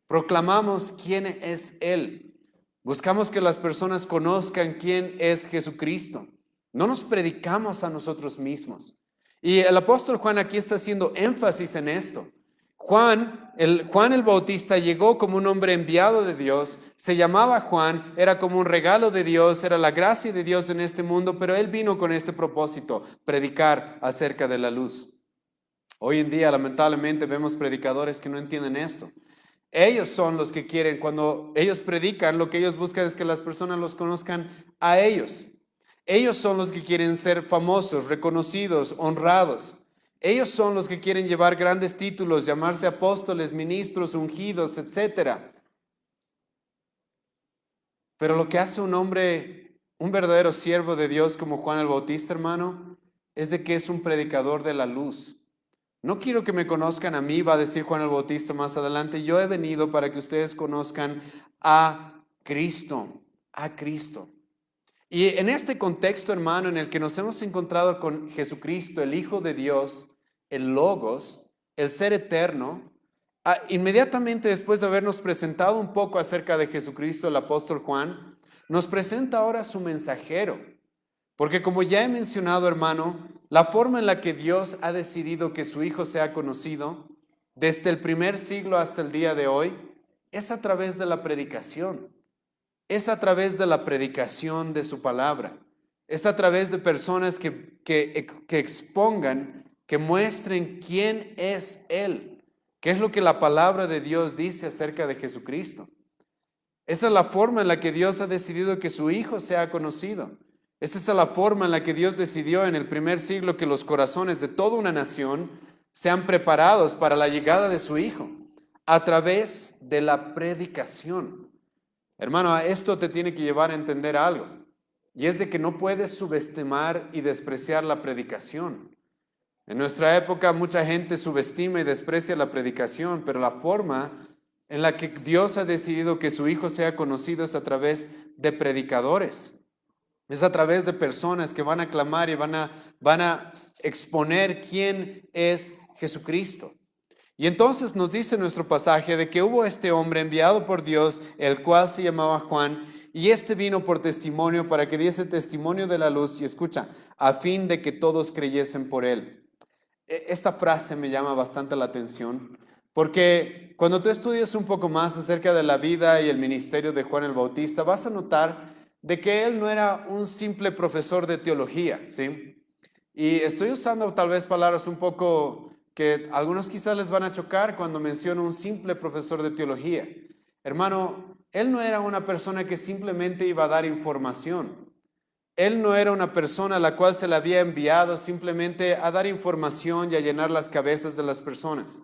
Proclamamos quién es Él. Buscamos que las personas conozcan quién es Jesucristo. No nos predicamos a nosotros mismos. Y el apóstol Juan aquí está haciendo énfasis en esto. Juan el Bautista llegó como un hombre enviado de Dios, se llamaba Juan, era como un regalo de Dios, era la gracia de Dios en este mundo, pero él vino con este propósito, predicar acerca de la luz. Hoy en día, lamentablemente, vemos predicadores que no entienden esto. Ellos son los que quieren, cuando ellos predican, lo que ellos buscan es que las personas los conozcan a ellos. Ellos son los que quieren ser famosos, reconocidos, honrados. Ellos son los que quieren llevar grandes títulos, llamarse apóstoles, ministros, ungidos, etc. Pero lo que hace un hombre, un verdadero siervo de Dios como Juan el Bautista, hermano, es de que es un predicador de la luz. No quiero que me conozcan a mí, va a decir Juan el Bautista más adelante. Yo he venido para que ustedes conozcan a Cristo, a Cristo. Y en este contexto, hermano, en el que nos hemos encontrado con Jesucristo, el Hijo de Dios, el Logos, el Ser Eterno, inmediatamente después de habernos presentado un poco acerca de Jesucristo, el apóstol Juan, nos presenta ahora su mensajero. Porque como ya he mencionado, hermano, la forma en la que Dios ha decidido que su Hijo sea conocido, desde el primer siglo hasta el día de hoy, es a través de la predicación. Es a través de la predicación de su palabra. Es a través de personas que expongan, que muestren quién es Él. ¿Qué es lo que la palabra de Dios dice acerca de Jesucristo? Esa es la forma en la que Dios ha decidido que su Hijo sea conocido. Esa es la forma en la que Dios decidió en el primer siglo que los corazones de toda una nación sean preparados para la llegada de su Hijo, a través de la predicación. Hermano, esto te tiene que llevar a entender algo, y es de que no puedes subestimar y despreciar la predicación. En nuestra época mucha gente subestima y desprecia la predicación, pero la forma en la que Dios ha decidido que su Hijo sea conocido es a través de predicadores. Es a través de personas que van a clamar y van a exponer quién es Jesucristo. Y entonces nos dice nuestro pasaje de que hubo este hombre enviado por Dios, el cual se llamaba Juan, y este vino por testimonio para que diese testimonio de la luz, y escucha, a fin de que todos creyesen por él. Esta frase me llama bastante la atención, porque cuando tú estudias un poco más acerca de la vida y el ministerio de Juan el Bautista, vas a notar de que él no era un simple profesor de teología, ¿sí? Y estoy usando tal vez palabras un poco que a algunos quizás les van a chocar cuando menciono un simple profesor de teología. Hermano, él no era una persona que simplemente iba a dar información. Él no era una persona a la cual se le había enviado simplemente a dar información y a llenar las cabezas de las personas.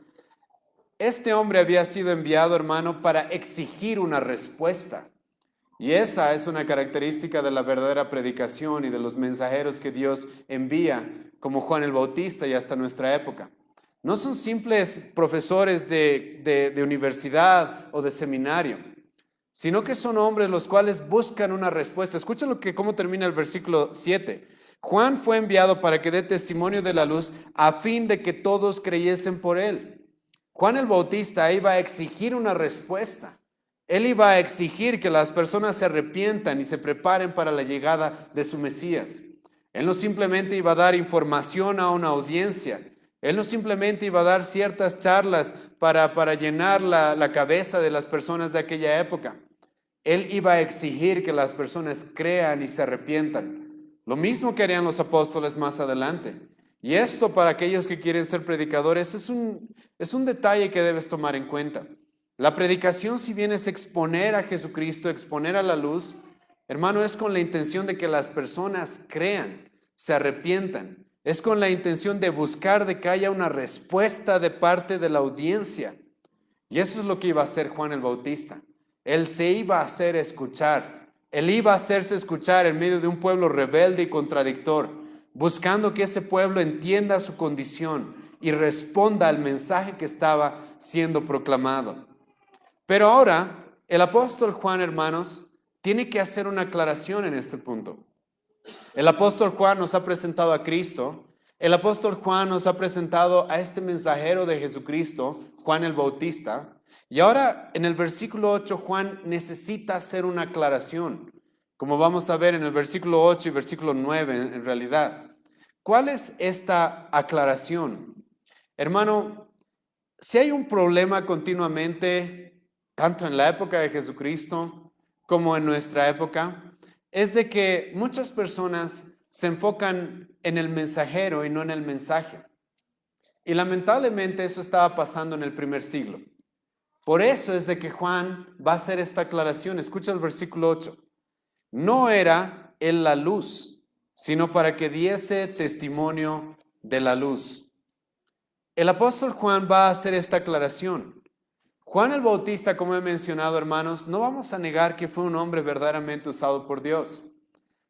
Este hombre había sido enviado, hermano, para exigir una respuesta. Y esa es una característica de la verdadera predicación y de los mensajeros que Dios envía, como Juan el Bautista y hasta nuestra época. No son simples profesores de universidad o de seminario, sino que son hombres los cuales buscan una respuesta. Escucha cómo termina el versículo 7. Juan fue enviado para que dé testimonio de la luz a fin de que todos creyesen por él. Juan el Bautista iba a exigir una respuesta. Él iba a exigir que las personas se arrepientan y se preparen para la llegada de su Mesías. Él no simplemente iba a dar información a una audiencia. Él no simplemente iba a dar ciertas charlas para llenar la cabeza de las personas de aquella época. Él iba a exigir que las personas crean y se arrepientan. Lo mismo que harían los apóstoles más adelante. Y esto para aquellos que quieren ser predicadores es un detalle que debes tomar en cuenta. La predicación, si bien es exponer a Jesucristo, exponer a la luz, hermano, es con la intención de que las personas crean, se arrepientan. Es con la intención de buscar de que haya una respuesta de parte de la audiencia. Y eso es lo que iba a hacer Juan el Bautista. Él se iba a hacer escuchar. Él iba a hacerse escuchar en medio de un pueblo rebelde y contradictor, buscando que ese pueblo entienda su condición y responda al mensaje que estaba siendo proclamado. Pero ahora, el apóstol Juan, hermanos, tiene que hacer una aclaración en este punto. El apóstol Juan nos ha presentado a Cristo. El apóstol Juan nos ha presentado a este mensajero de Jesucristo, Juan el Bautista. Y ahora, en el versículo 8, Juan necesita hacer una aclaración, como vamos a ver en el versículo 8 y versículo 9 en realidad. ¿Cuál es esta aclaración? Hermano, si hay un problema continuamente, tanto en la época de Jesucristo como en nuestra época, es de que muchas personas se enfocan en el mensajero y no en el mensaje. Y lamentablemente eso estaba pasando en el primer siglo. Por eso es de que Juan va a hacer esta aclaración. Escucha el versículo 8. No era él la luz, sino para que diese testimonio de la luz. El apóstol Juan va a hacer esta aclaración. Juan el Bautista, como he mencionado, hermanos, no vamos a negar que fue un hombre verdaderamente usado por Dios.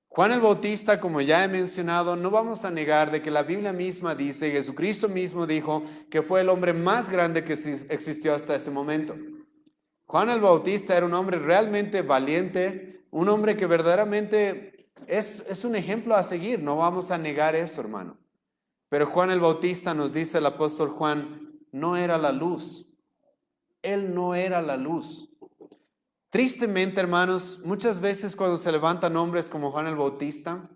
Juan el Bautista, como ya he mencionado, no vamos a negar de que la Biblia misma dice, Jesucristo mismo dijo que fue el hombre más grande que existió hasta ese momento. Juan el Bautista era un hombre realmente valiente, un hombre que verdaderamente es un ejemplo a seguir, no vamos a negar eso, hermano. Pero Juan el Bautista, nos dice el apóstol Juan, no era la luz. Él no era la luz. Tristemente, hermanos, muchas veces cuando se levantan hombres como Juan el Bautista,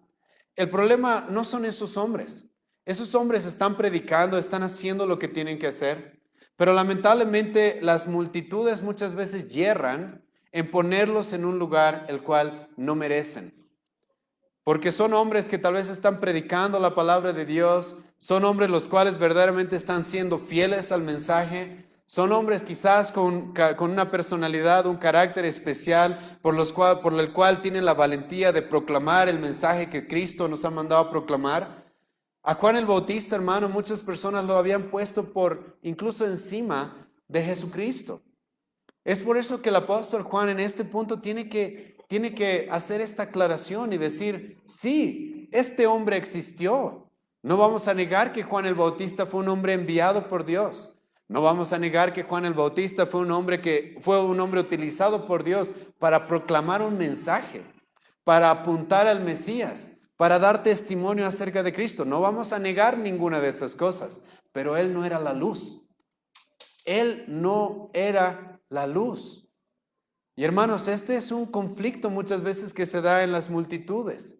el problema no son esos hombres. Esos hombres están predicando, están haciendo lo que tienen que hacer, pero lamentablemente las multitudes muchas veces yerran en ponerlos en un lugar el cual no merecen. Porque son hombres que tal vez están predicando la palabra de Dios, son hombres los cuales verdaderamente están siendo fieles al mensaje, son hombres quizás con una personalidad, un carácter especial por el cual tienen la valentía de proclamar el mensaje que Cristo nos ha mandado a proclamar. A Juan el Bautista, hermano, muchas personas lo habían puesto incluso encima de Jesucristo. Es por eso que el apóstol Juan en este punto tiene que hacer esta aclaración y decir, sí, este hombre existió. No vamos a negar que Juan el Bautista fue un hombre enviado por Dios. No vamos a negar que Juan el Bautista fue un hombre utilizado por Dios para proclamar un mensaje, para apuntar al Mesías, para dar testimonio acerca de Cristo. No vamos a negar ninguna de estas cosas, pero él no era la luz. Él no era la luz. Y hermanos, este es un conflicto muchas veces que se da en las multitudes.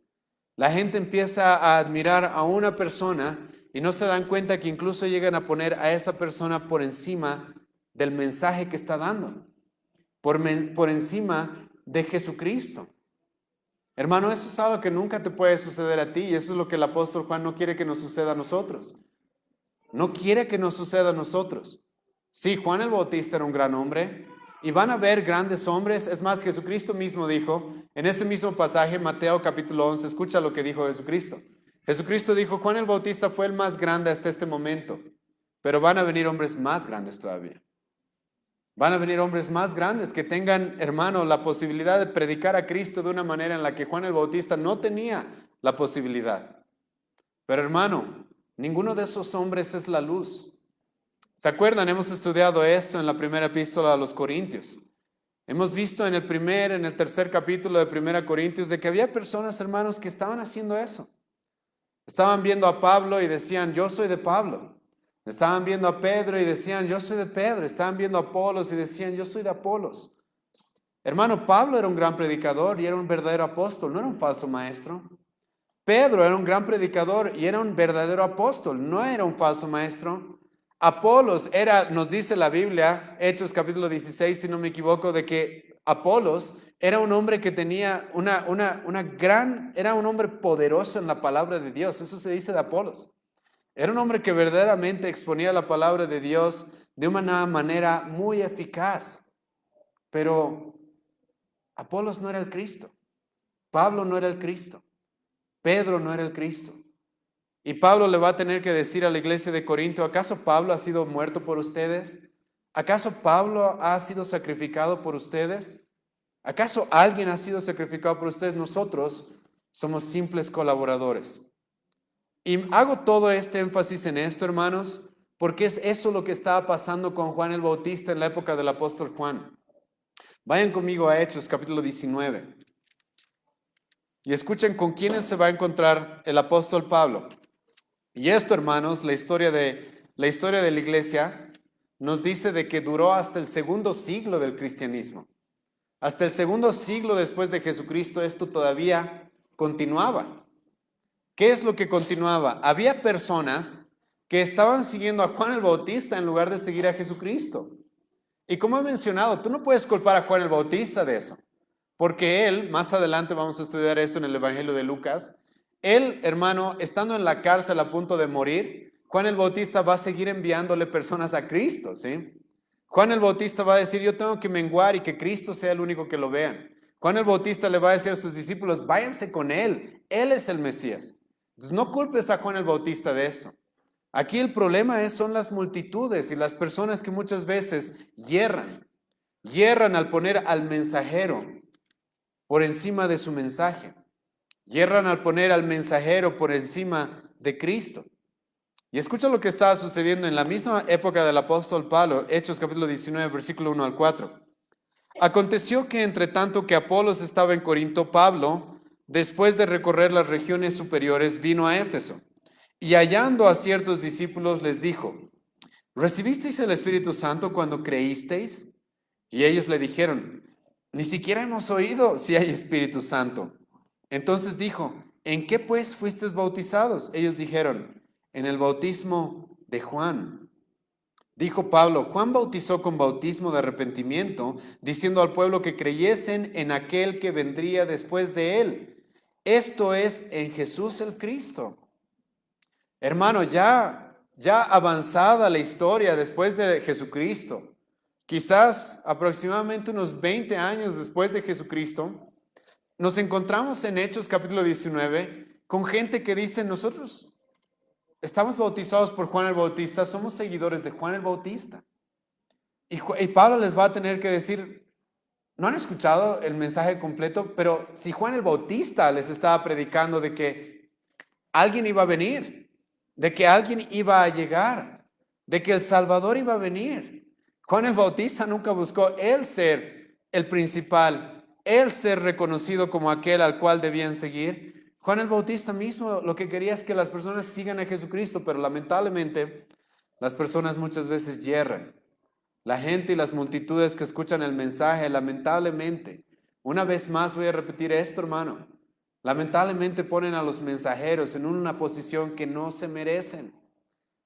La gente empieza a admirar a una persona y no se dan cuenta que incluso llegan a poner a esa persona por encima del mensaje que está dando, por encima de Jesucristo. Hermano, eso es algo que nunca te puede suceder a ti y eso es lo que el apóstol Juan no quiere que nos suceda a nosotros. No quiere que nos suceda a nosotros. Sí, Juan el Bautista era un gran hombre y van a ver grandes hombres. Es más, Jesucristo mismo dijo, en ese mismo pasaje, Mateo capítulo 11, escucha lo que dijo Jesucristo. Jesucristo dijo, Juan el Bautista fue el más grande hasta este momento, pero van a venir hombres más grandes todavía. Van a venir hombres más grandes que tengan, hermano, la posibilidad de predicar a Cristo de una manera en la que Juan el Bautista no tenía la posibilidad. Pero hermano, ninguno de esos hombres es la luz. ¿Se acuerdan? Hemos estudiado esto en la primera epístola a los Corintios. Hemos visto en el tercer capítulo de 1 Corintios de que había personas, hermanos, que estaban haciendo eso. Estaban viendo a Pablo y decían, yo soy de Pablo. Estaban viendo a Pedro y decían, yo soy de Pedro. Estaban viendo a Apolos y decían, yo soy de Apolos. Hermano, Pablo era un gran predicador y era un verdadero apóstol, no era un falso maestro. Pedro era un gran predicador y era un verdadero apóstol, no era un falso maestro. Apolos era, nos dice la Biblia, Hechos capítulo 16, si no me equivoco, de que Apolos era un hombre que tenía era un hombre poderoso en la palabra de Dios. Eso se dice de Apolos. Era un hombre que verdaderamente exponía la palabra de Dios de una manera muy eficaz. Pero Apolos no era el Cristo. Pablo no era el Cristo. Pedro no era el Cristo. Y Pablo le va a tener que decir a la iglesia de Corinto, ¿acaso Pablo ha sido muerto por ustedes? ¿Acaso Pablo ha sido sacrificado por ustedes? ¿Acaso alguien ha sido sacrificado por ustedes? Nosotros somos simples colaboradores. Y hago todo este énfasis en esto, hermanos, porque es eso lo que estaba pasando con Juan el Bautista en la época del apóstol Juan. Vayan conmigo a Hechos, capítulo 19. Y escuchen con quiénes se va a encontrar el apóstol Pablo. Y esto, hermanos, la historia de la iglesia nos dice de que duró hasta el segundo siglo del cristianismo. Hasta el segundo siglo después de Jesucristo esto todavía continuaba. ¿Qué es lo que continuaba? Había personas que estaban siguiendo a Juan el Bautista en lugar de seguir a Jesucristo. Y como he mencionado, tú no puedes culpar a Juan el Bautista de eso, porque él, más adelante vamos a estudiar eso en el Evangelio de Lucas, él, hermano, estando en la cárcel a punto de morir, Juan el Bautista va a seguir enviándole personas a Cristo, ¿sí? Juan el Bautista va a decir, yo tengo que menguar y que Cristo sea el único que lo vean. Juan el Bautista le va a decir a sus discípulos, váyanse con él es el Mesías. Entonces no culpes a Juan el Bautista de eso. Aquí el problema son las multitudes y las personas que muchas veces hierran al poner al mensajero por encima de su mensaje. Hierran al poner al mensajero por encima de Cristo. Y escucha lo que estaba sucediendo en la misma época del apóstol Pablo, Hechos capítulo 19, versículo 1 al 4. Aconteció que entre tanto que Apolos estaba en Corinto, Pablo, después de recorrer las regiones superiores, vino a Éfeso. Y hallando a ciertos discípulos les dijo, ¿recibisteis el Espíritu Santo cuando creísteis? Y ellos le dijeron, ni siquiera hemos oído si hay Espíritu Santo. Entonces dijo, ¿en qué pues fuisteis bautizados? Ellos dijeron, en el bautismo de Juan. Dijo Pablo, Juan bautizó con bautismo de arrepentimiento, diciendo al pueblo que creyesen en aquel que vendría después de él. Esto es, en Jesús el Cristo. Hermano, ya avanzada la historia después de Jesucristo, quizás aproximadamente unos 20 años después de Jesucristo, nos encontramos en Hechos capítulo 19 con gente que dice, nosotros estamos bautizados por Juan el Bautista, somos seguidores de Juan el Bautista. Y Pablo les va a tener que decir, no han escuchado el mensaje completo, pero si Juan el Bautista les estaba predicando de que alguien iba a venir, de que alguien iba a llegar, de que el Salvador iba a venir. Juan el Bautista nunca buscó él ser el principal, él ser reconocido como aquel al cual debían seguir. Juan el Bautista mismo lo que quería es que las personas sigan a Jesucristo, pero lamentablemente las personas muchas veces yerran. La gente y las multitudes que escuchan el mensaje, lamentablemente, una vez más voy a repetir esto, hermano, lamentablemente ponen a los mensajeros en una posición que no se merecen.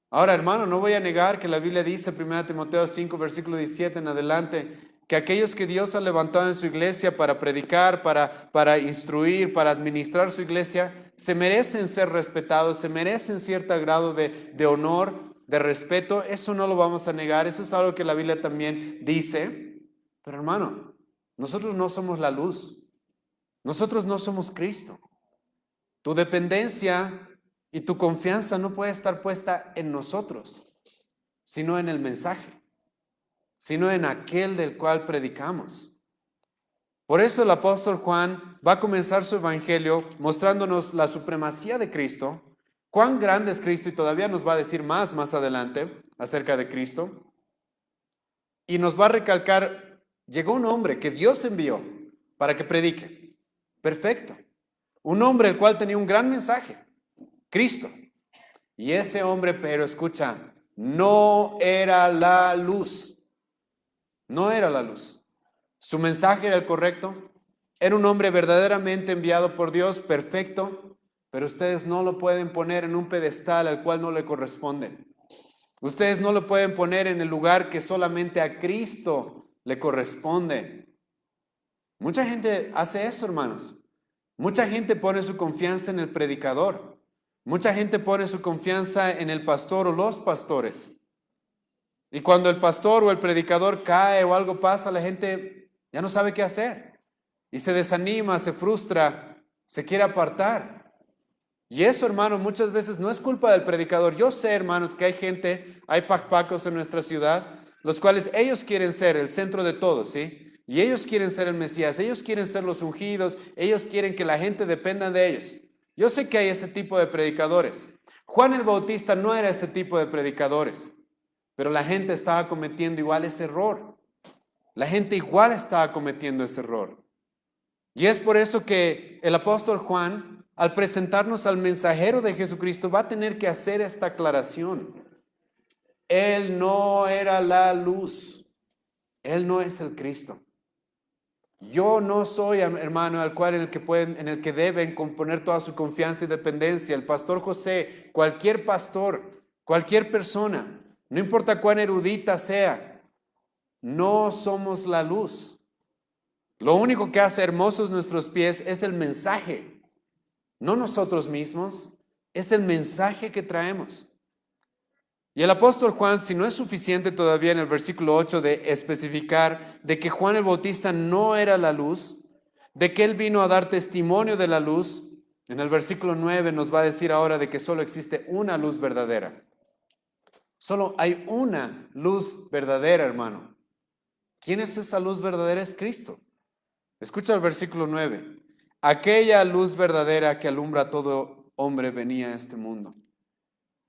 Ahora, hermano, no voy a negar que la Biblia dice, 1 Timoteo 5, versículo 17 en adelante, que aquellos que Dios ha levantado en su iglesia para predicar, para instruir, para administrar su iglesia, se merecen ser respetados, se merecen cierto grado de honor, de respeto. Eso no lo vamos a negar, eso es algo que la Biblia también dice. Pero hermano, nosotros no somos la luz, nosotros no somos Cristo. Tu dependencia y tu confianza no puede estar puesta en nosotros, sino en el mensaje, sino en aquel del cual predicamos. Por eso el apóstol Juan va a comenzar su evangelio mostrándonos la supremacía de Cristo, cuán grande es Cristo, y todavía nos va a decir más adelante acerca de Cristo. Y nos va a recalcar, llegó un hombre que Dios envió para que predique. Perfecto. Un hombre el cual tenía un gran mensaje, Cristo. Y ese hombre, pero escucha, no era la luz. No era la luz. Su mensaje era el correcto. Era un hombre verdaderamente enviado por Dios, perfecto, pero ustedes no lo pueden poner en un pedestal al cual no le corresponde. Ustedes no lo pueden poner en el lugar que solamente a Cristo le corresponde. Mucha gente hace eso, hermanos. Mucha gente pone su confianza en el predicador. Mucha gente pone su confianza en el pastor o los pastores. Y cuando el pastor o el predicador cae o algo pasa, la gente ya no sabe qué hacer. Y se desanima, se frustra, se quiere apartar. Y eso, hermano, muchas veces no es culpa del predicador. Yo sé, hermanos, que hay gente, hay pacpacos en nuestra ciudad, los cuales ellos quieren ser el centro de todo, ¿sí? Y ellos quieren ser el Mesías, ellos quieren ser los ungidos, ellos quieren que la gente dependa de ellos. Yo sé que hay ese tipo de predicadores. Juan el Bautista no era ese tipo de predicadores, pero la gente estaba cometiendo igual ese error. La gente igual estaba cometiendo ese error. Y es por eso que el apóstol Juan, al presentarnos al mensajero de Jesucristo, va a tener que hacer esta aclaración. Él no era la luz. Él no es el Cristo. Yo no soy, hermano, en el que deben poner toda su confianza y dependencia. El pastor José, cualquier pastor, cualquier persona, no importa cuán erudita sea, no somos la luz. Lo único que hace hermosos nuestros pies es el mensaje, no nosotros mismos, es el mensaje que traemos. Y el apóstol Juan, si no es suficiente todavía en el versículo 8 de especificar de que Juan el Bautista no era la luz, de que él vino a dar testimonio de la luz, en el versículo 9 nos va a decir ahora de que solo existe una luz verdadera. Solo hay una luz verdadera, hermano. ¿Quién es esa luz verdadera? Es Cristo. Escucha el versículo 9. Aquella luz verdadera que alumbra a todo hombre venía a este mundo.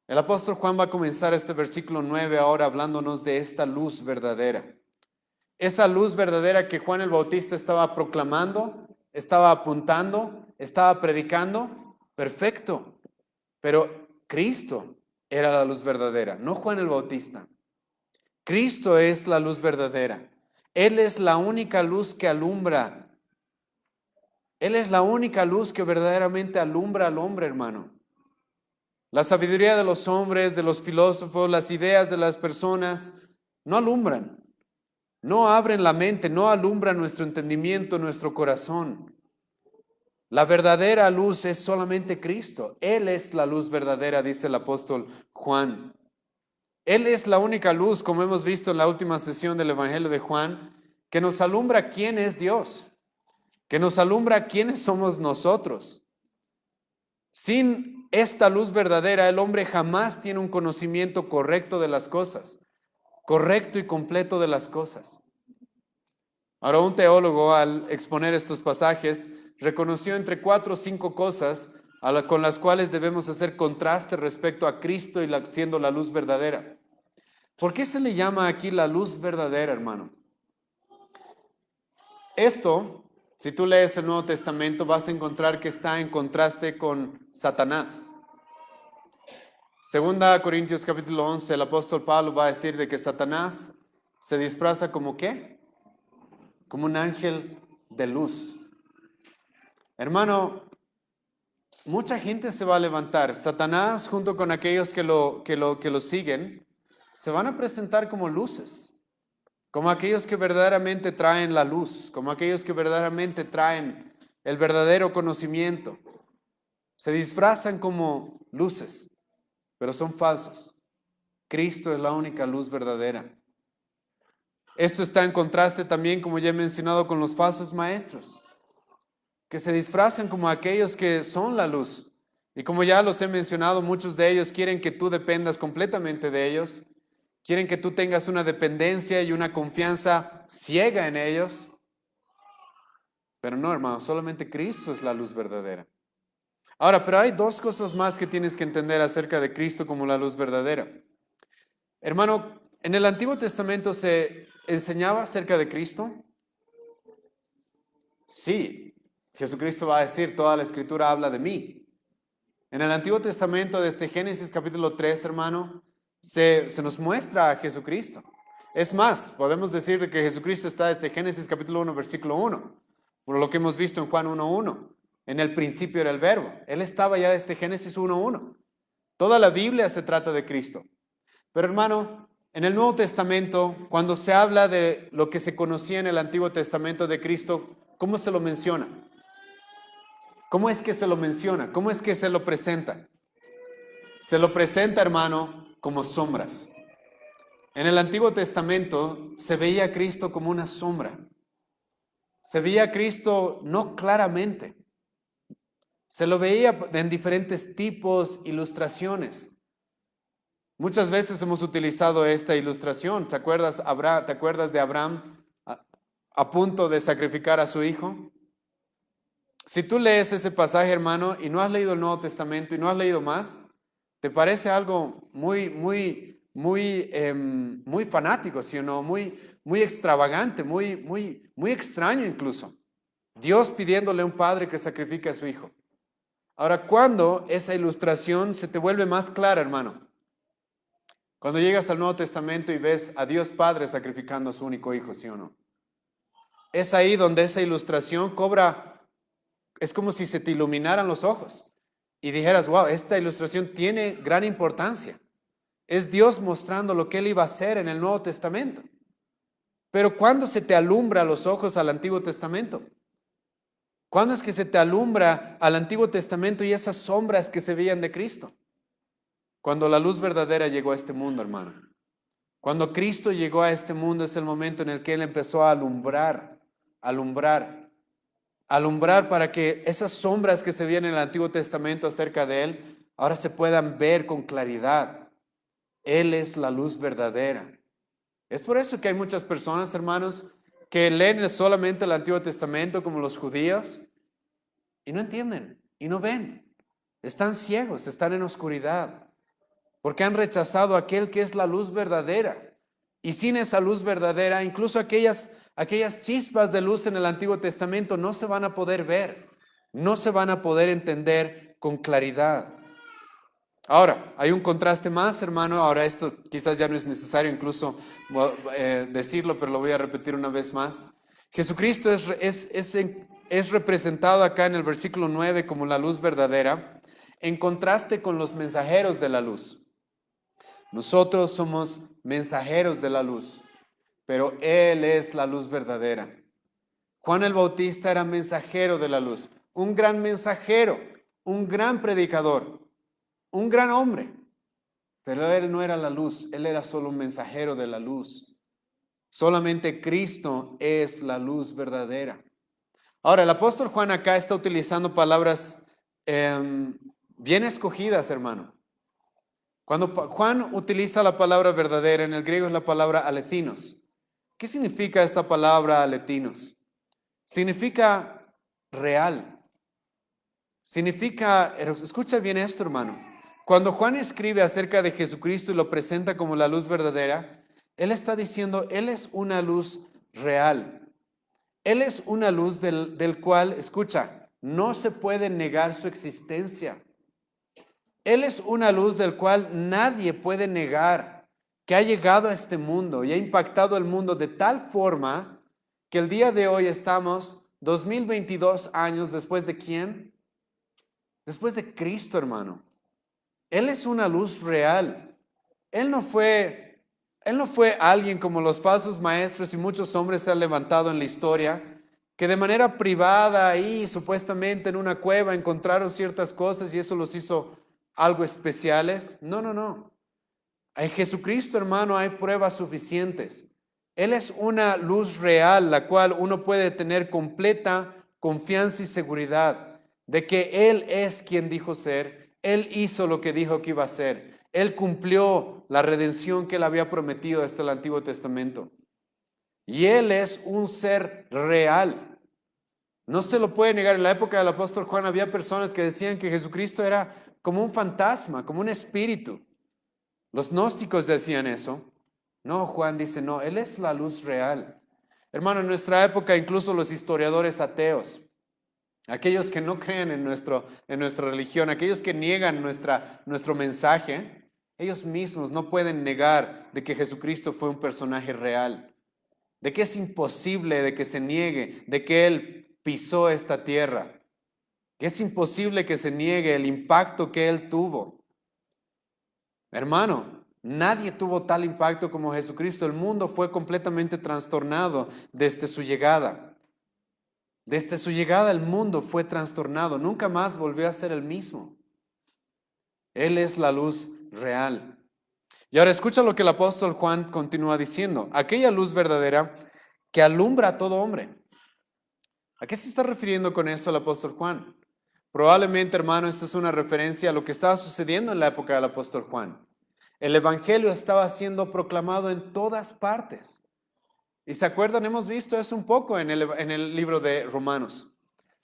El apóstol Juan va a comenzar este versículo 9 ahora hablándonos de esta luz verdadera. Esa luz verdadera que Juan el Bautista estaba proclamando, estaba apuntando, estaba predicando, perfecto. Pero Cristo era la luz verdadera, no Juan el Bautista. Cristo es la luz verdadera. Él es la única luz que alumbra. Él es la única luz que verdaderamente alumbra al hombre, hermano. La sabiduría de los hombres, de los filósofos, las ideas de las personas, no alumbran, no abren la mente, no alumbran nuestro entendimiento, nuestro corazón. La verdadera luz es solamente Cristo. Él es la luz verdadera, dice el apóstol Juan. Él es la única luz, como hemos visto en la última sesión del Evangelio de Juan, que nos alumbra quién es Dios, que nos alumbra quiénes somos nosotros. Sin esta luz verdadera, el hombre jamás tiene un conocimiento correcto de las cosas. correcto y completo de las cosas. Ahora, un teólogo, al exponer estos pasajes, reconoció entre 4 o 5 cosas con las cuales debemos hacer contraste respecto a Cristo y siendo la luz verdadera. ¿Por qué se le llama aquí la luz verdadera, hermano? Esto, si tú lees el Nuevo Testamento, vas a encontrar que está en contraste con Satanás. Segunda Corintios capítulo 11, el apóstol Pablo va a decir de que Satanás se disfraza como ¿qué? Como un ángel de luz. Hermano, mucha gente se va a levantar. Satanás, junto con aquellos que lo siguen, se van a presentar como luces, como aquellos que verdaderamente traen la luz, como aquellos que verdaderamente traen el verdadero conocimiento. Se disfrazan como luces, pero son falsos. Cristo es la única luz verdadera. Esto está en contraste también, como ya he mencionado, con los falsos maestros, que se disfrazan como aquellos que son la luz. Y como ya los he mencionado, muchos de ellos quieren que tú dependas completamente de ellos, quieren que tú tengas una dependencia y una confianza ciega en ellos. Pero no, hermano, solamente Cristo es la luz verdadera. Ahora, pero hay 2 cosas más que tienes que entender acerca de Cristo como la luz verdadera. Hermano, en el Antiguo Testamento se enseñaba acerca de Cristo. Sí, Jesucristo va a decir, toda la Escritura habla de mí. En el Antiguo Testamento, desde Génesis capítulo 3, hermano, se nos muestra a Jesucristo. Es más, podemos decir que Jesucristo está desde Génesis capítulo 1, versículo 1, por lo que hemos visto en Juan 1:1. En el principio era el verbo. Él estaba ya desde Génesis 1:1. Toda la Biblia se trata de Cristo. Pero hermano, en el Nuevo Testamento, cuando se habla de lo que se conocía en el Antiguo Testamento de Cristo, ¿cómo se lo menciona? ¿Cómo es que se lo menciona? ¿Cómo es que se lo presenta? Se lo presenta, hermano, como sombras. En el Antiguo Testamento se veía a Cristo como una sombra. Se veía a Cristo no claramente. Se lo veía en diferentes tipos, ilustraciones. Muchas veces hemos utilizado esta ilustración. ¿Te acuerdas de Abraham a punto de sacrificar a su hijo? Si tú lees ese pasaje, hermano, y no has leído el Nuevo Testamento y no has leído más, te parece algo muy fanático, ¿sí o no? Muy extravagante, muy extraño incluso. Dios pidiéndole a un padre que sacrifique a su hijo. Ahora, ¿cuándo esa ilustración se te vuelve más clara, hermano? Cuando llegas al Nuevo Testamento y ves a Dios Padre sacrificando a su único hijo, ¿sí o no? Es ahí donde esa ilustración es como si se te iluminaran los ojos y dijeras, wow, esta ilustración tiene gran importancia. Es Dios mostrando lo que Él iba a hacer en el Nuevo Testamento. Pero ¿cuándo se te alumbra los ojos al Antiguo Testamento? ¿Cuándo es que se te alumbra al Antiguo Testamento y esas sombras que se veían de Cristo? Cuando la luz verdadera llegó a este mundo, hermano. Cuando Cristo llegó a este mundo es el momento en el que Él empezó a alumbrar para que esas sombras que se veían en el Antiguo Testamento acerca de Él, ahora se puedan ver con claridad. Él es la luz verdadera. Es por eso que hay muchas personas, hermanos, que leen solamente el Antiguo Testamento como los judíos y no entienden y no ven. Están ciegos, están en oscuridad. Porque han rechazado a aquel que es la luz verdadera. Y sin esa luz verdadera, incluso aquellas chispas de luz en el Antiguo Testamento no se van a poder ver, no se van a poder entender con claridad. Ahora, hay un contraste más, hermano. Ahora esto quizás ya no es necesario incluso decirlo, pero lo voy a repetir una vez más. Jesucristo es representado acá en el versículo 9 como la luz verdadera, en contraste con los mensajeros de la luz. Nosotros somos mensajeros de la luz, pero Él es la luz verdadera. Juan el Bautista era mensajero de la luz, un gran mensajero, un gran predicador, un gran hombre, pero Él no era la luz, Él era solo un mensajero de la luz. Solamente Cristo es la luz verdadera. Ahora, el apóstol Juan acá está utilizando palabras bien escogidas, hermano. Cuando Juan utiliza la palabra verdadera, en el griego es la palabra aletinos. ¿Qué significa esta palabra aletinos? Significa real. Significa, escucha bien esto, hermano. Cuando Juan escribe acerca de Jesucristo y lo presenta como la luz verdadera, él está diciendo, él es una luz real. Él es una luz del cual, escucha, no se puede negar su existencia. Él es una luz del cual nadie puede negar que ha llegado a este mundo y ha impactado el mundo de tal forma que el día de hoy estamos 2022 años después de ¿quién? Después de Cristo, hermano. Él es una luz real. Él no fue alguien como los falsos maestros y muchos hombres se han levantado en la historia, que de manera privada ahí supuestamente en una cueva encontraron ciertas cosas y eso los hizo algo especiales. No, no, no. En Jesucristo, hermano, hay pruebas suficientes. Él es una luz real, la cual uno puede tener completa confianza y seguridad de que Él es quien dijo ser. Él hizo lo que dijo que iba a hacer. Él cumplió la redención que Él había prometido desde el Antiguo Testamento. Y Él es un ser real. No se lo puede negar. En la época del apóstol Juan había personas que decían que Jesucristo era como un fantasma, como un espíritu. Los gnósticos decían eso. No, Juan dice, no, Él es la luz real. Hermano, en nuestra época incluso los historiadores ateos, aquellos que no creen en nuestra religión, aquellos que niegan nuestro mensaje, ellos mismos no pueden negar de que Jesucristo fue un personaje real, de que es imposible de que se niegue, de que Él pisó esta tierra, que es imposible que se niegue el impacto que Él tuvo. Hermano, nadie tuvo tal impacto como Jesucristo. El mundo fue completamente trastornado desde su llegada. Desde su llegada el mundo fue trastornado. Nunca más volvió a ser el mismo. Él es la luz real. Y ahora escucha lo que el apóstol Juan continúa diciendo. Aquella luz verdadera que alumbra a todo hombre. ¿A qué se está refiriendo con eso el apóstol Juan? Probablemente, hermano, esta es una referencia a lo que estaba sucediendo en la época del apóstol Juan. El evangelio estaba siendo proclamado en todas partes. Y se acuerdan, hemos visto eso un poco en el libro de Romanos.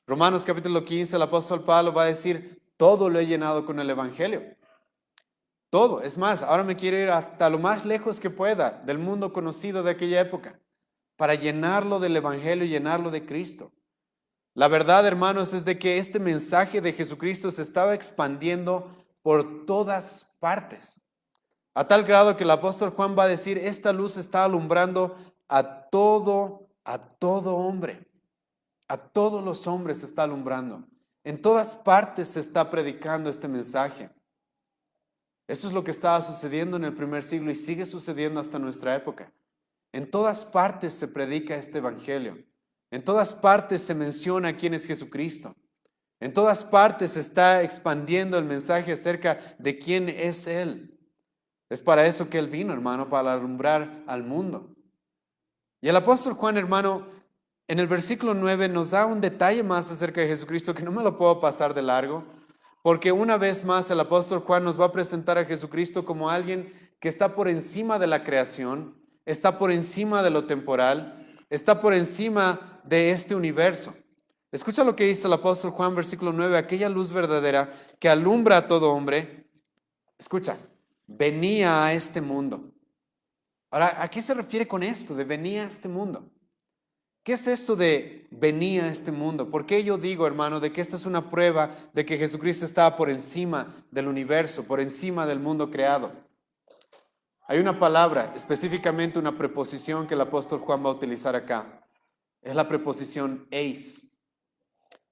Romanos capítulo 15, el apóstol Pablo va a decir, todo lo he llenado con el evangelio. Todo. Es más, ahora me quiero ir hasta lo más lejos que pueda del mundo conocido de aquella época para llenarlo del evangelio y llenarlo de Cristo. La verdad, hermanos, es de que este mensaje de Jesucristo se estaba expandiendo por todas partes. A tal grado que el apóstol Juan va a decir, esta luz está alumbrando a todo hombre. A todos los hombres se está alumbrando. En todas partes se está predicando este mensaje. Eso es lo que estaba sucediendo en el primer siglo y sigue sucediendo hasta nuestra época. En todas partes se predica este evangelio. En todas partes se menciona quién es Jesucristo. En todas partes se está expandiendo el mensaje acerca de quién es Él. Es para eso que Él vino, hermano, para alumbrar al mundo. Y el apóstol Juan, hermano, en el versículo 9 nos da un detalle más acerca de Jesucristo que no me lo puedo pasar de largo, porque una vez más el apóstol Juan nos va a presentar a Jesucristo como alguien que está por encima de la creación, está por encima de lo temporal, está por encima de este universo. Escucha lo que dice el apóstol Juan, versículo 9, aquella luz verdadera que alumbra a todo hombre, escucha, venía a este mundo. Ahora, ¿a qué se refiere con esto de venía a este mundo? ¿Qué es esto de venía a este mundo? ¿Por qué yo digo, hermano, de que esta es una prueba de que Jesucristo estaba por encima del universo, por encima del mundo creado? Hay una palabra, específicamente una preposición que el apóstol Juan va a utilizar acá. Es la preposición eis.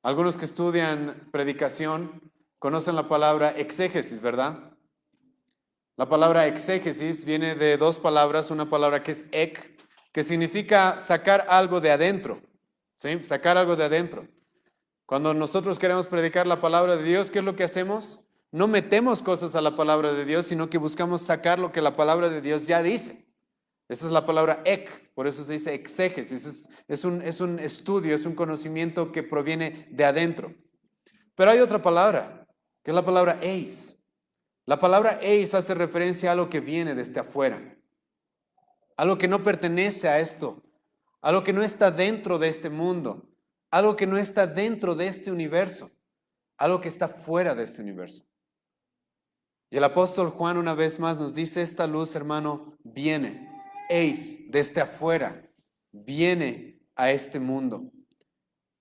Algunos que estudian predicación conocen la palabra exégesis, ¿verdad? La palabra exégesis viene de dos palabras, una palabra que es ek, que significa sacar algo de adentro, ¿sí? Sacar algo de adentro. Cuando nosotros queremos predicar la palabra de Dios, ¿qué es lo que hacemos? No metemos cosas a la palabra de Dios, sino que buscamos sacar lo que la palabra de Dios ya dice. Esa es la palabra ek, por eso se dice exégesis. Es un estudio, es un conocimiento que proviene de adentro. Pero hay otra palabra, que es la palabra eis. La palabra eis hace referencia a algo que viene desde afuera, algo que no pertenece a esto, algo que no está dentro de este mundo, algo que no está dentro de este universo, algo que está fuera de este universo. Y el apóstol Juan una vez más nos dice, esta luz, hermano, viene, eis, desde afuera, viene a este mundo.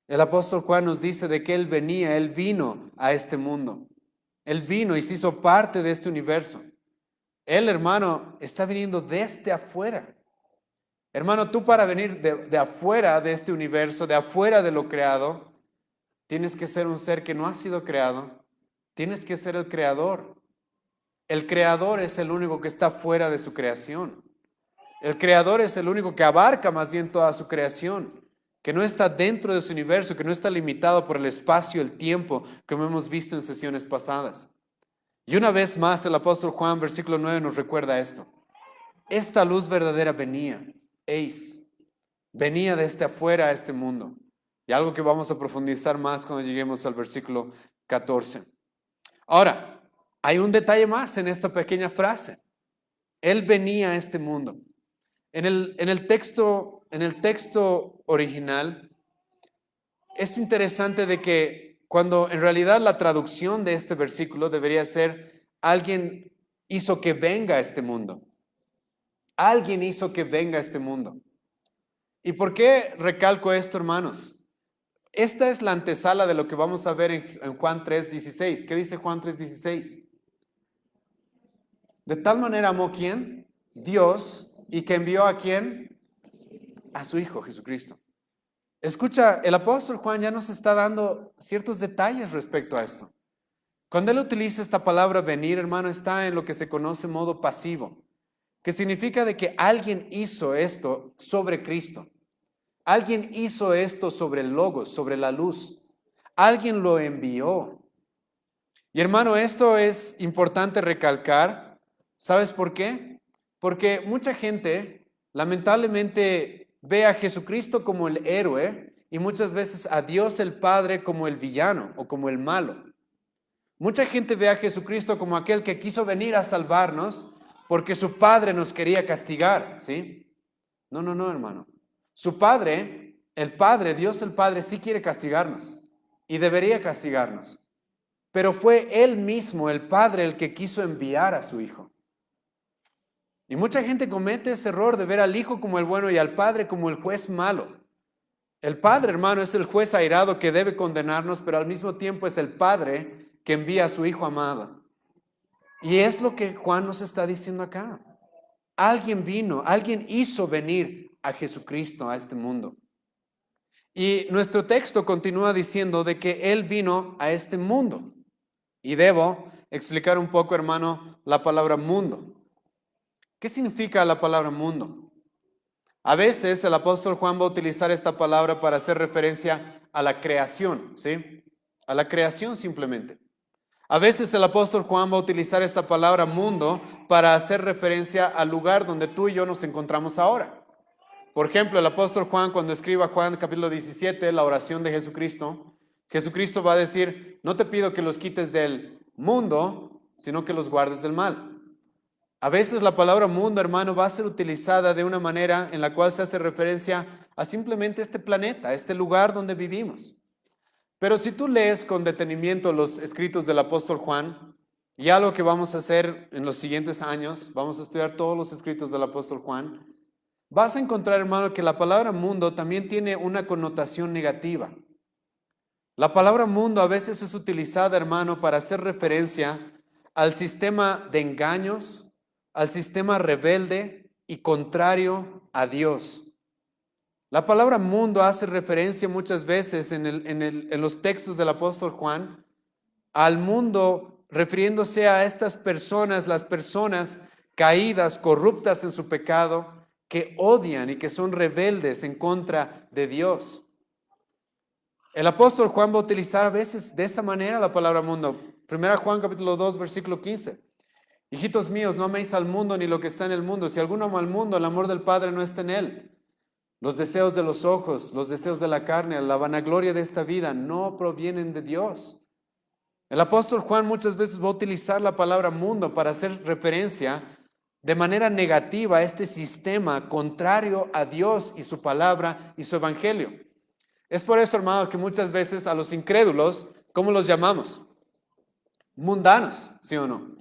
El apóstol Juan nos dice de que él venía, él vino a este mundo. Él vino y se hizo parte de este universo. Él, hermano, está viniendo desde afuera. Hermano, tú para venir de afuera de este universo, de afuera de lo creado, tienes que ser un ser que no ha sido creado. Tienes que ser el creador. El creador es el único que está fuera de su creación. El creador es el único que abarca más bien toda su creación, que no está dentro de su universo, que no está limitado por el espacio, el tiempo, como hemos visto en sesiones pasadas. Y una vez más el apóstol Juan, versículo 9, nos recuerda esto. Esta luz verdadera venía, eis, venía desde afuera a este mundo. Y algo que vamos a profundizar más cuando lleguemos al versículo 14. Ahora, hay un detalle más en esta pequeña frase. Él venía a este mundo. En el texto original, es interesante de que cuando en realidad la traducción de este versículo debería ser, alguien hizo que venga a este mundo. Alguien hizo que venga a este mundo. ¿Y por qué recalco esto, hermanos? Esta es la antesala de lo que vamos a ver en Juan 3:16. ¿Qué dice Juan 3:16? De tal manera amó ¿quién? Dios, y que envió ¿a quién? A su Hijo Jesucristo. Escucha, el apóstol Juan ya nos está dando ciertos detalles respecto a esto. Cuando él utiliza esta palabra venir, hermano, está en lo que se conoce modo pasivo, que significa de que alguien hizo esto sobre Cristo. Alguien hizo esto sobre el Logos, sobre la luz. Alguien lo envió. Y hermano, esto es importante recalcar. ¿Sabes por qué? Porque mucha gente lamentablemente ve a Jesucristo como el héroe y muchas veces a Dios el Padre como el villano o como el malo. Mucha gente ve a Jesucristo como aquel que quiso venir a salvarnos porque su Padre nos quería castigar, ¿sí? No, hermano. Su Padre, el Padre, Dios el Padre, sí quiere castigarnos y debería castigarnos. Pero fue Él mismo, el Padre, el que quiso enviar a su Hijo. Y mucha gente comete ese error de ver al Hijo como el bueno y al Padre como el juez malo. El Padre, hermano, es el juez airado que debe condenarnos, pero al mismo tiempo es el Padre que envía a su Hijo amado. Y es lo que Juan nos está diciendo acá. Alguien vino, alguien hizo venir a Jesucristo a este mundo. Y nuestro texto continúa diciendo de que Él vino a este mundo. Y debo explicar un poco, hermano, la palabra mundo. ¿Qué significa la palabra mundo? A veces el apóstol Juan va a utilizar esta palabra para hacer referencia a la creación, ¿sí? A la creación simplemente. A veces el apóstol Juan va a utilizar esta palabra mundo para hacer referencia al lugar donde tú y yo nos encontramos ahora. Por ejemplo, el apóstol Juan, cuando escriba Juan capítulo 17, la oración de Jesucristo, Jesucristo va a decir, no te pido que los quites del mundo, sino que los guardes del mal. A veces la palabra mundo, hermano, va a ser utilizada de una manera en la cual se hace referencia a simplemente este planeta, este lugar donde vivimos. Pero si tú lees con detenimiento los escritos del apóstol Juan, y algo que vamos a hacer en los siguientes años, vamos a estudiar todos los escritos del apóstol Juan, vas a encontrar, hermano, que la palabra mundo también tiene una connotación negativa. La palabra mundo a veces es utilizada, hermano, para hacer referencia al sistema de engaños, al sistema rebelde y contrario a Dios. La palabra mundo hace referencia muchas veces en los textos del apóstol Juan al mundo, refiriéndose a estas personas, las personas caídas, corruptas en su pecado, que odian y que son rebeldes en contra de Dios. El apóstol Juan va a utilizar a veces de esta manera la palabra mundo. 1 Juan capítulo 2, versículo 15. Hijitos míos, no améis al mundo ni lo que está en el mundo. Si alguno ama al mundo, el amor del Padre no está en él. Los deseos de los ojos, los deseos de la carne, la vanagloria de esta vida no provienen de Dios. El apóstol Juan muchas veces va a utilizar la palabra mundo para hacer referencia de manera negativa a este sistema contrario a Dios y su palabra y su evangelio. Es por eso, hermanos, que muchas veces a los incrédulos, ¿cómo los llamamos? Mundanos, ¿sí o no?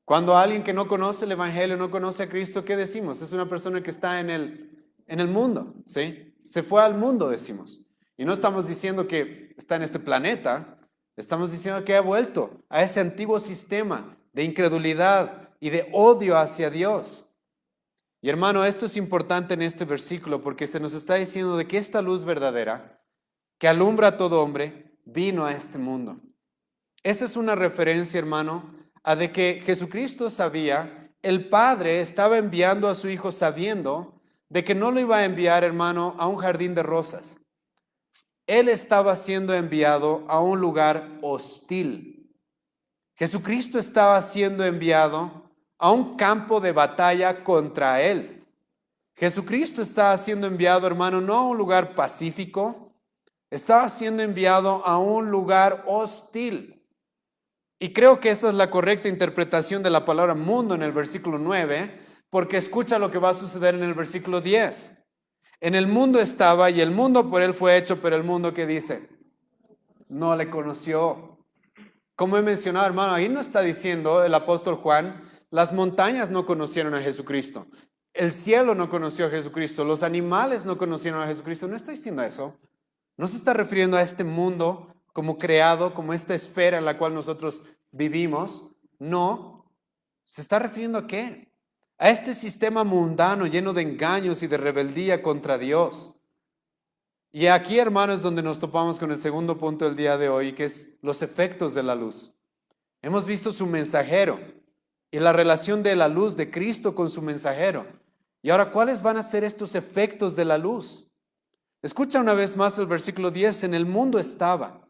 Cuando alguien que no conoce el evangelio, no conoce a Cristo, ¿qué decimos? Es una persona que está en el mundo, ¿sí? Se fue al mundo, decimos. Y no estamos diciendo que está en este planeta, estamos diciendo que ha vuelto a ese antiguo sistema de incredulidad y de odio hacia Dios. Y hermano, esto es importante en este versículo porque se nos está diciendo de que esta luz verdadera que alumbra a todo hombre vino a este mundo. Esta es una referencia, hermano, a de que Jesucristo sabía, el Padre estaba enviando a su Hijo sabiendo de que no lo iba a enviar, hermano, a un jardín de rosas. Él estaba siendo enviado a un lugar hostil. Jesucristo estaba siendo enviado a un campo de batalla contra él. Jesucristo estaba siendo enviado, hermano, no a un lugar pacífico, estaba siendo enviado a un lugar hostil. Y creo que esa es la correcta interpretación de la palabra mundo en el versículo 9, porque escucha lo que va a suceder en el versículo 10. En el mundo estaba y el mundo por él fue hecho, pero el mundo, ¿qué dice? No le conoció. Como he mencionado, hermano, ahí no está diciendo el apóstol Juan, las montañas no conocieron a Jesucristo, el cielo no conoció a Jesucristo, los animales no conocieron a Jesucristo. No está diciendo eso. No se está refiriendo a este mundo como creado, como esta esfera en la cual nosotros vivimos. No. ¿Se está refiriendo a qué? A este sistema mundano lleno de engaños y de rebeldía contra Dios. Y aquí, hermanos, es donde nos topamos con el segundo punto del día de hoy, que es los efectos de la luz. Hemos visto su mensajero y la relación de la luz de Cristo con su mensajero. Y ahora, ¿cuáles van a ser estos efectos de la luz? Escucha una vez más el versículo 10. En el mundo estaba.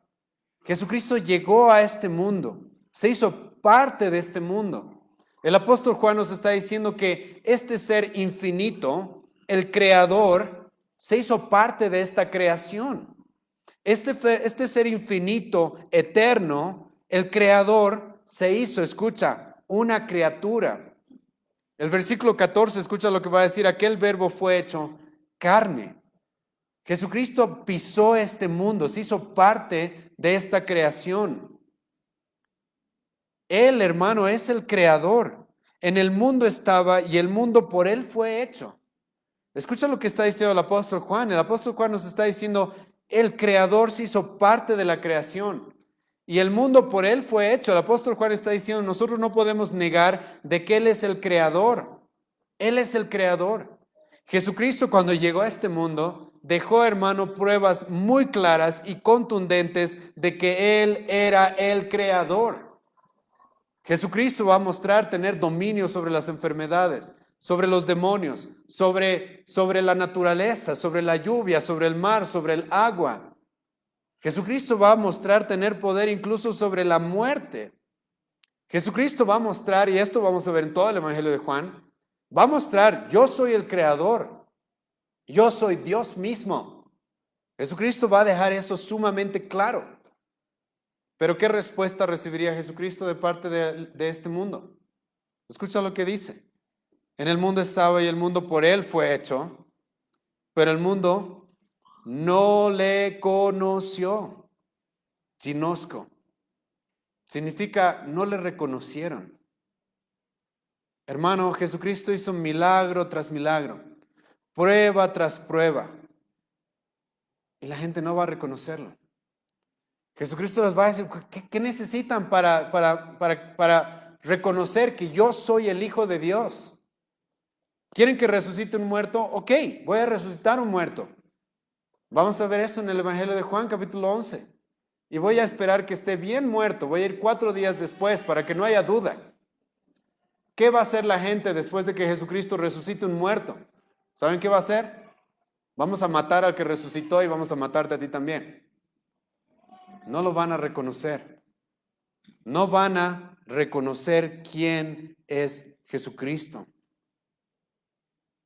Jesucristo llegó a este mundo, se hizo parte de este mundo. El apóstol Juan nos está diciendo que este ser infinito, el creador, se hizo parte de esta creación. Este ser infinito, eterno, el creador, se hizo, escucha, una criatura. El versículo 14, escucha lo que va a decir, aquel verbo fue hecho carne. Jesucristo pisó este mundo, se hizo parte de esta creación. Él, hermano, es el creador. En el mundo estaba y el mundo por él fue hecho. Escucha lo que está diciendo el apóstol Juan. El apóstol Juan nos está diciendo, el creador se hizo parte de la creación y el mundo por él fue hecho. El apóstol Juan está diciendo, nosotros no podemos negar de que él es el creador. Él es el creador. Jesucristo, cuando llegó a este mundo, dejó, hermano, pruebas muy claras y contundentes de que él era el creador. Jesucristo va a mostrar tener dominio sobre las enfermedades, sobre los demonios, sobre la naturaleza, sobre la lluvia, sobre el mar, sobre el agua. Jesucristo va a mostrar tener poder incluso sobre la muerte. Jesucristo va a mostrar, y esto vamos a ver en todo el Evangelio de Juan, va a mostrar, yo soy el creador, yo soy Dios mismo. Jesucristo va a dejar eso sumamente claro. Pero ¿qué respuesta recibiría Jesucristo de parte de este mundo? Escucha lo que dice. En el mundo estaba y el mundo por él fue hecho, pero el mundo no le conoció. Ginosco. Significa no le reconocieron. Hermano, Jesucristo hizo milagro tras milagro, prueba tras prueba, y la gente no va a reconocerlo. Jesucristo les va a decir, ¿qué necesitan para reconocer que yo soy el Hijo de Dios? ¿Quieren que resucite un muerto? Ok, voy a resucitar un muerto. Vamos a ver eso en el Evangelio de Juan, capítulo 11. Y voy a esperar que esté bien muerto. Voy a ir 4 días después para que no haya duda. ¿Qué va a hacer la gente después de que Jesucristo resucite un muerto? ¿Saben qué va a hacer? Vamos a matar al que resucitó y vamos a matarte a ti también. No lo van a reconocer. No van a reconocer quién es Jesucristo.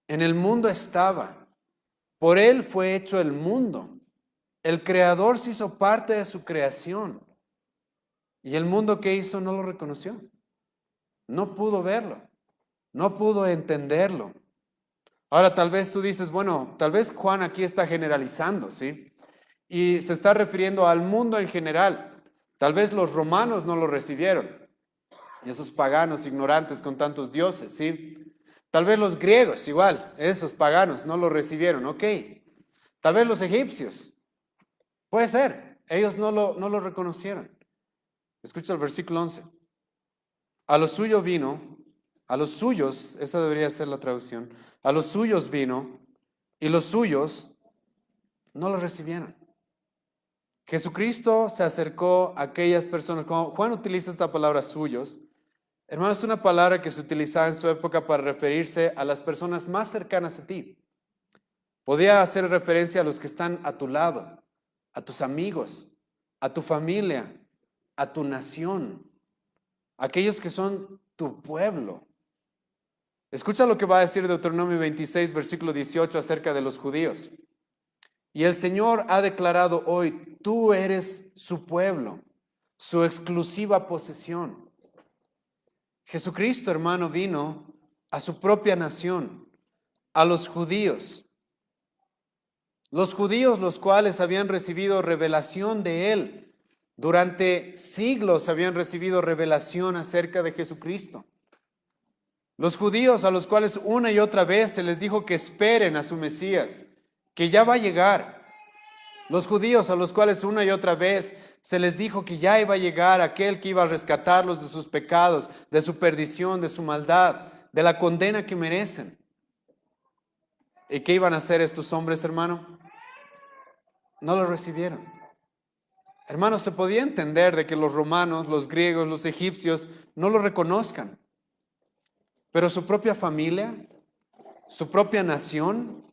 En el mundo estaba. Por él fue hecho el mundo. El creador se hizo parte de su creación. Y el mundo que hizo no lo reconoció. No pudo verlo. No pudo entenderlo. Ahora tal vez tú dices, bueno, tal vez Juan aquí está generalizando, ¿sí? Y se está refiriendo al mundo en general. Tal vez los romanos no lo recibieron. Esos paganos ignorantes con tantos dioses, ¿sí? Tal vez los griegos, igual, esos paganos no lo recibieron, ok. Tal vez los egipcios, puede ser, ellos no lo reconocieron. Escucha el versículo 11. A los suyos vino, a los suyos, esa debería ser la traducción, a los suyos vino y los suyos no lo recibieron. Jesucristo se acercó a aquellas personas, como Juan utiliza esta palabra suyos, hermano, es una palabra que se utilizaba en su época para referirse a las personas más cercanas a ti. Podía hacer referencia a los que están a tu lado, a tus amigos, a tu familia, a tu nación, aquellos que son tu pueblo. Escucha lo que va a decir Deuteronomio 26, versículo 18 acerca de los judíos. Y el Señor ha declarado hoy, tú eres su pueblo, su exclusiva posesión. Jesucristo, hermano, vino a su propia nación, a los judíos. Los judíos, los cuales habían recibido revelación de Él. Durante siglos habían recibido revelación acerca de Jesucristo. Los judíos a los cuales una y otra vez se les dijo que esperen a su Mesías, que ya va a llegar. Los judíos a los cuales una y otra vez se les dijo que ya iba a llegar aquel que iba a rescatarlos de sus pecados, de su perdición, de su maldad, de la condena que merecen. ¿Y qué iban a hacer estos hombres, hermano? No lo recibieron. Hermano, se podía entender de que los romanos, los griegos, los egipcios no lo reconozcan. Pero su propia familia, su propia nación.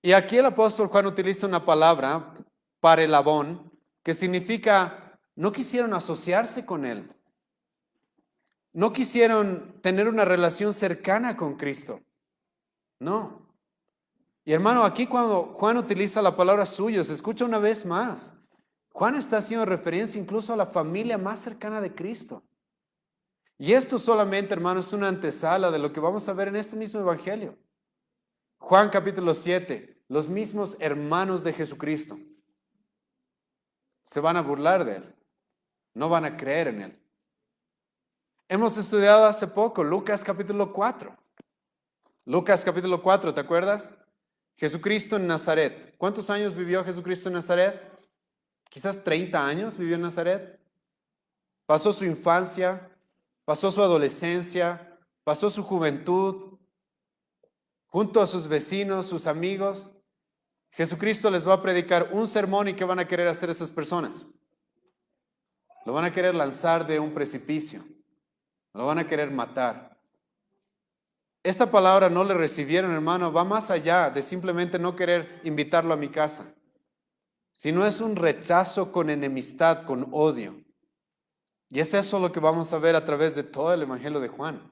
Y aquí el apóstol Juan utiliza una palabra, parelabón, que significa no quisieron asociarse con él. No quisieron tener una relación cercana con Cristo. No. Y hermano, aquí cuando Juan utiliza la palabra suyo, se escucha una vez más. Juan está haciendo referencia incluso a la familia más cercana de Cristo. Y esto solamente, hermano, es una antesala de lo que vamos a ver en este mismo evangelio. Juan capítulo 7, los mismos hermanos de Jesucristo se van a burlar de él. No van a creer en él. Hemos estudiado hace poco Lucas capítulo 4. Lucas capítulo 4, ¿te acuerdas? Jesucristo en Nazaret. ¿Cuántos años vivió Jesucristo en Nazaret? Quizás 30 años vivió en Nazaret. Pasó su infancia, pasó su adolescencia, pasó su juventud, junto a sus vecinos, sus amigos. Jesucristo les va a predicar un sermón y ¿qué van a querer hacer esas personas? Lo van a querer lanzar de un precipicio. Lo van a querer matar. Esta palabra no le recibieron, hermano, va más allá de simplemente no querer invitarlo a mi casa, sino es un rechazo con enemistad, con odio. Y es eso lo que vamos a ver a través de todo el Evangelio de Juan.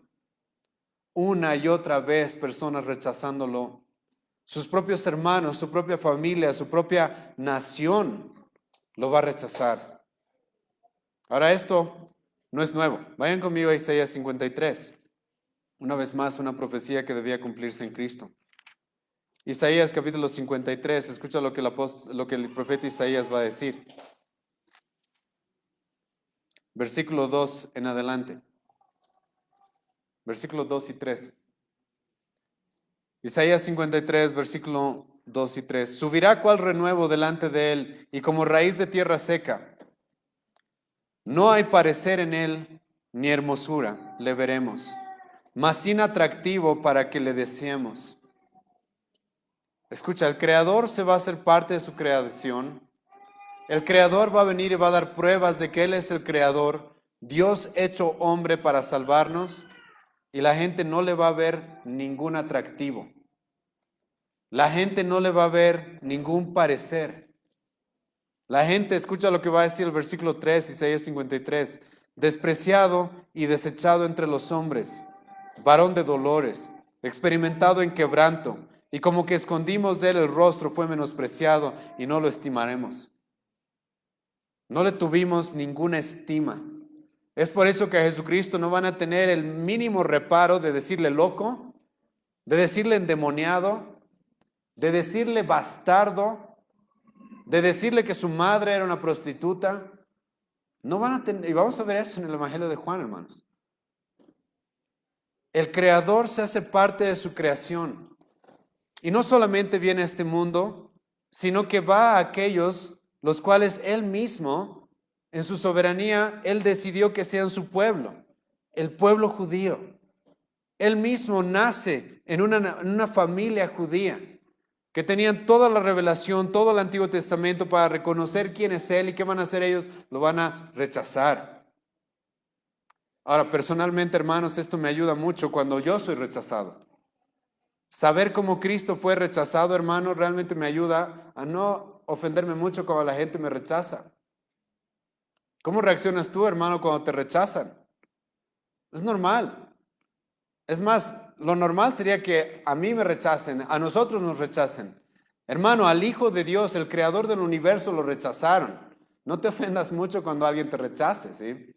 Una y otra vez personas rechazándolo. Sus propios hermanos, su propia familia, su propia nación lo va a rechazar. Ahora esto no es nuevo. Vayan conmigo a Isaías 53. Una vez más, una profecía que debía cumplirse en Cristo. Isaías capítulo 53, escucha lo que el profeta Isaías va a decir. Versículo 2 en adelante. Versículos 2 y 3. Isaías 53, versículo 2 y 3. Subirá cual renuevo delante de él y como raíz de tierra seca. No hay parecer en él ni hermosura, le veremos, mas sin atractivo para que le deseemos. Escucha, el Creador se va a hacer parte de su creación. El Creador va a venir y va a dar pruebas de que Él es el Creador, Dios hecho hombre para salvarnos, y la gente no le va a ver ningún atractivo. La gente no le va a ver ningún parecer. La gente, escucha lo que va a decir el versículo 3, Isaías 53, despreciado y desechado entre los hombres, varón de dolores, experimentado en quebranto, y como que escondimos de él el rostro, fue menospreciado y no lo estimaremos. No le tuvimos ninguna estima. Es por eso que a Jesucristo no van a tener el mínimo reparo de decirle loco, de decirle endemoniado, de decirle bastardo, de decirle que su madre era una prostituta. No van a tener, y vamos a ver eso en el Evangelio de Juan, hermanos. El Creador se hace parte de su creación. Y no solamente viene a este mundo, sino que va a aquellos los cuales Él mismo, en su soberanía, Él decidió que sean su pueblo, el pueblo judío. Él mismo nace en una familia judía que tenían toda la revelación, todo el Antiguo Testamento para reconocer quién es Él y qué van a hacer ellos, lo van a rechazar. Ahora, personalmente, hermanos, esto me ayuda mucho cuando yo soy rechazado. Saber cómo Cristo fue rechazado, hermano, realmente me ayuda a no ofenderme mucho cuando la gente me rechaza. ¿Cómo reaccionas tú, hermano, cuando te rechazan? Es normal. Es más, lo normal sería que a mí me rechacen, a nosotros nos rechacen. Hermano, al Hijo de Dios, el Creador del universo, lo rechazaron. No te ofendas mucho cuando alguien te rechace, ¿sí?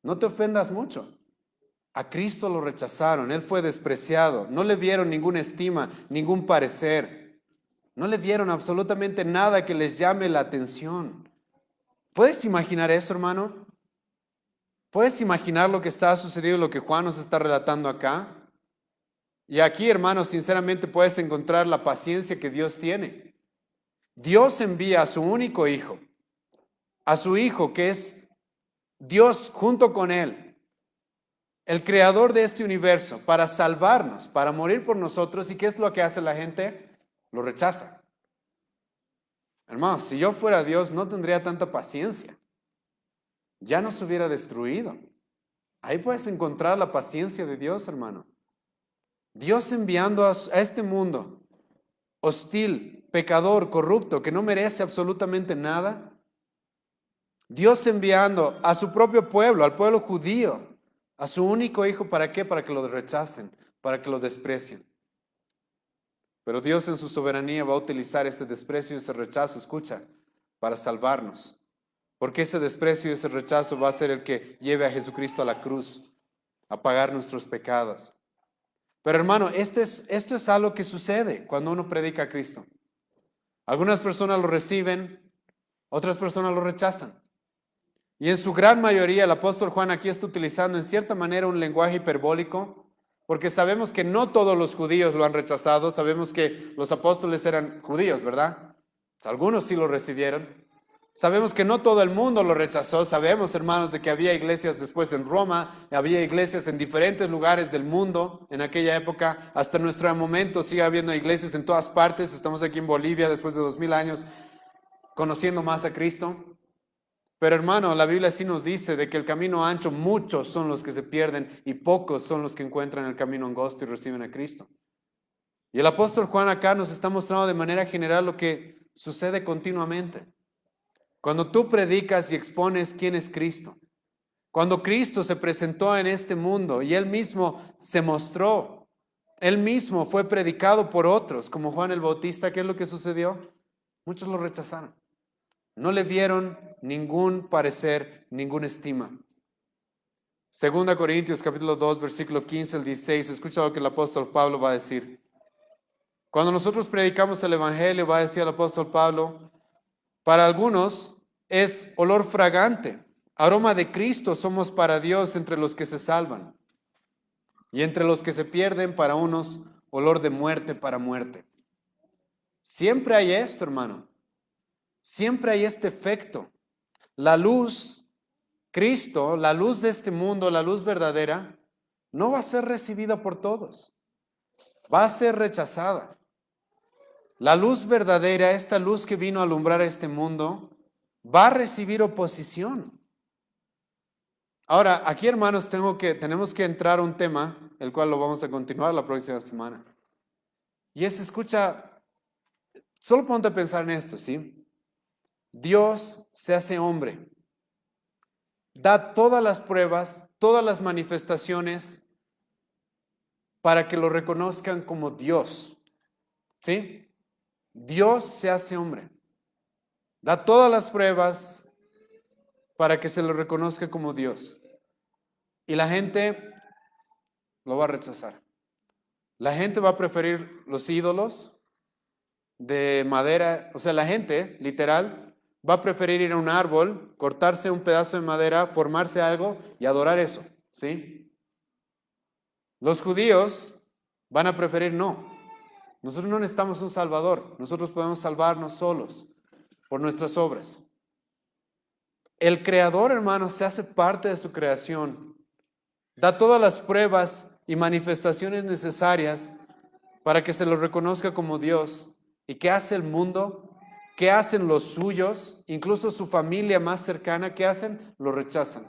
No te ofendas mucho. A Cristo lo rechazaron, Él fue despreciado, no le vieron ninguna estima, ningún parecer, no le vieron absolutamente nada que les llame la atención. ¿Puedes imaginar eso, hermano? ¿Puedes imaginar lo que está sucediendo, lo que Juan nos está relatando acá? Y aquí, hermano, sinceramente puedes encontrar la paciencia que Dios tiene. Dios envía a su único hijo, a su hijo que es Dios junto con Él, el creador de este universo, para salvarnos, para morir por nosotros. ¿Y qué es lo que hace la gente? Lo rechaza. Hermanos, si yo fuera Dios, no tendría tanta paciencia. Ya nos hubiera destruido. Ahí puedes encontrar la paciencia de Dios, hermano. Dios enviando a este mundo hostil, pecador, corrupto, que no merece absolutamente nada. Dios enviando a su propio pueblo, al pueblo judío, a su único hijo. ¿Para qué? Para que lo rechacen, para que lo desprecien. Pero Dios en su soberanía va a utilizar ese desprecio y ese rechazo, escucha, para salvarnos. Porque ese desprecio y ese rechazo va a ser el que lleve a Jesucristo a la cruz, a pagar nuestros pecados. Pero hermano, esto es algo que sucede cuando uno predica a Cristo. Algunas personas lo reciben, otras personas lo rechazan. Y en su gran mayoría el apóstol Juan aquí está utilizando en cierta manera un lenguaje hiperbólico, porque sabemos que no todos los judíos lo han rechazado, sabemos que los apóstoles eran judíos, ¿verdad? Pues algunos sí lo recibieron. Sabemos que no todo el mundo lo rechazó, sabemos, hermanos, de que había iglesias después en Roma, había iglesias en diferentes lugares del mundo en aquella época, hasta nuestro momento sigue habiendo iglesias en todas partes. Estamos aquí en Bolivia después de 2000 años conociendo más a Cristo. Pero hermano, la Biblia sí nos dice de que el camino ancho, muchos son los que se pierden y pocos son los que encuentran el camino angosto y reciben a Cristo. Y el apóstol Juan acá nos está mostrando de manera general lo que sucede continuamente. Cuando tú predicas y expones quién es Cristo, cuando Cristo se presentó en este mundo y Él mismo se mostró, Él mismo fue predicado por otros, como Juan el Bautista, ¿qué es lo que sucedió? Muchos lo rechazaron. No le vieron ningún parecer, ninguna estima. 2 Corintios capítulo 2, versículo 15 al 16, escucha lo que el apóstol Pablo va a decir. Cuando nosotros predicamos el Evangelio, va a decir el apóstol Pablo, para algunos es olor fragante, aroma de Cristo somos para Dios entre los que se salvan, y entre los que se pierden para unos olor de muerte para muerte. Siempre hay esto, hermano. Siempre hay este efecto. La luz, Cristo, la luz de este mundo, la luz verdadera, no va a ser recibida por todos. Va a ser rechazada. La luz verdadera, esta luz que vino a alumbrar a este mundo, va a recibir oposición. Ahora, aquí, hermanos, tenemos que entrar a un tema, el cual lo vamos a continuar la próxima semana. Y es, escucha, solo ponte a pensar en esto, ¿sí? Dios se hace hombre. Da todas las pruebas, todas las manifestaciones para que lo reconozcan como Dios. ¿Sí? Dios se hace hombre. Da todas las pruebas para que se lo reconozca como Dios. Y la gente lo va a rechazar. La gente va a preferir los ídolos de madera. O sea, la gente, literal, va a preferir ir a un árbol, cortarse un pedazo de madera, formarse algo y adorar eso, ¿sí? Los judíos van a preferir no. Nosotros no necesitamos un salvador. Nosotros podemos salvarnos solos por nuestras obras. El creador, hermanos, se hace parte de su creación. Da todas las pruebas y manifestaciones necesarias para que se lo reconozca como Dios. ¿Y qué hace el mundo? ¿Qué hacen los suyos? Incluso su familia más cercana, ¿qué hacen? Lo rechazan.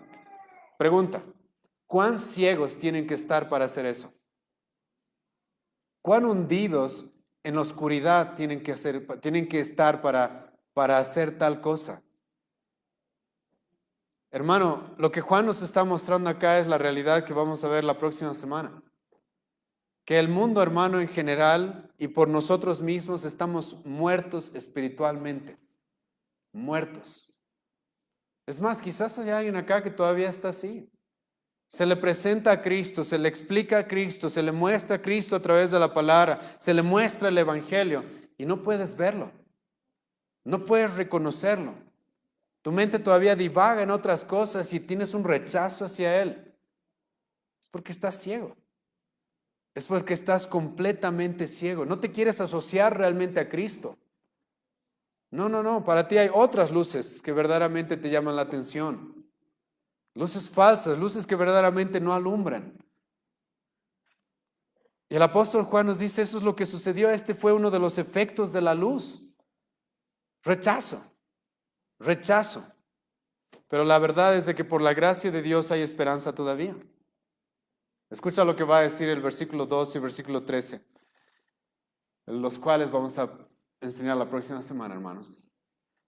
Pregunta, ¿cuán ciegos tienen que estar para hacer eso? ¿Cuán hundidos en la oscuridad tienen que estar para hacer tal cosa? Hermano, lo que Juan nos está mostrando acá es la realidad que vamos a ver la próxima semana. Que el mundo, hermano, en general y por nosotros mismos estamos muertos espiritualmente. Muertos. Es más, quizás hay alguien acá que todavía está así. Se le presenta a Cristo, se le explica a Cristo, se le muestra a Cristo a través de la palabra, se le muestra el Evangelio y no puedes verlo. No puedes reconocerlo. Tu mente todavía divaga en otras cosas y tienes un rechazo hacia Él. Es porque estás ciego. Es porque estás completamente ciego. No te quieres asociar realmente a Cristo. No. Para ti hay otras luces que verdaderamente te llaman la atención. Luces falsas, luces que verdaderamente no alumbran. Y el apóstol Juan nos dice, eso es lo que sucedió. Este fue uno de los efectos de la luz. Rechazo. Rechazo. Pero la verdad es de que por la gracia de Dios hay esperanza todavía. Escucha lo que va a decir el versículo 12 y versículo 13, los cuales vamos a enseñar la próxima semana, hermanos.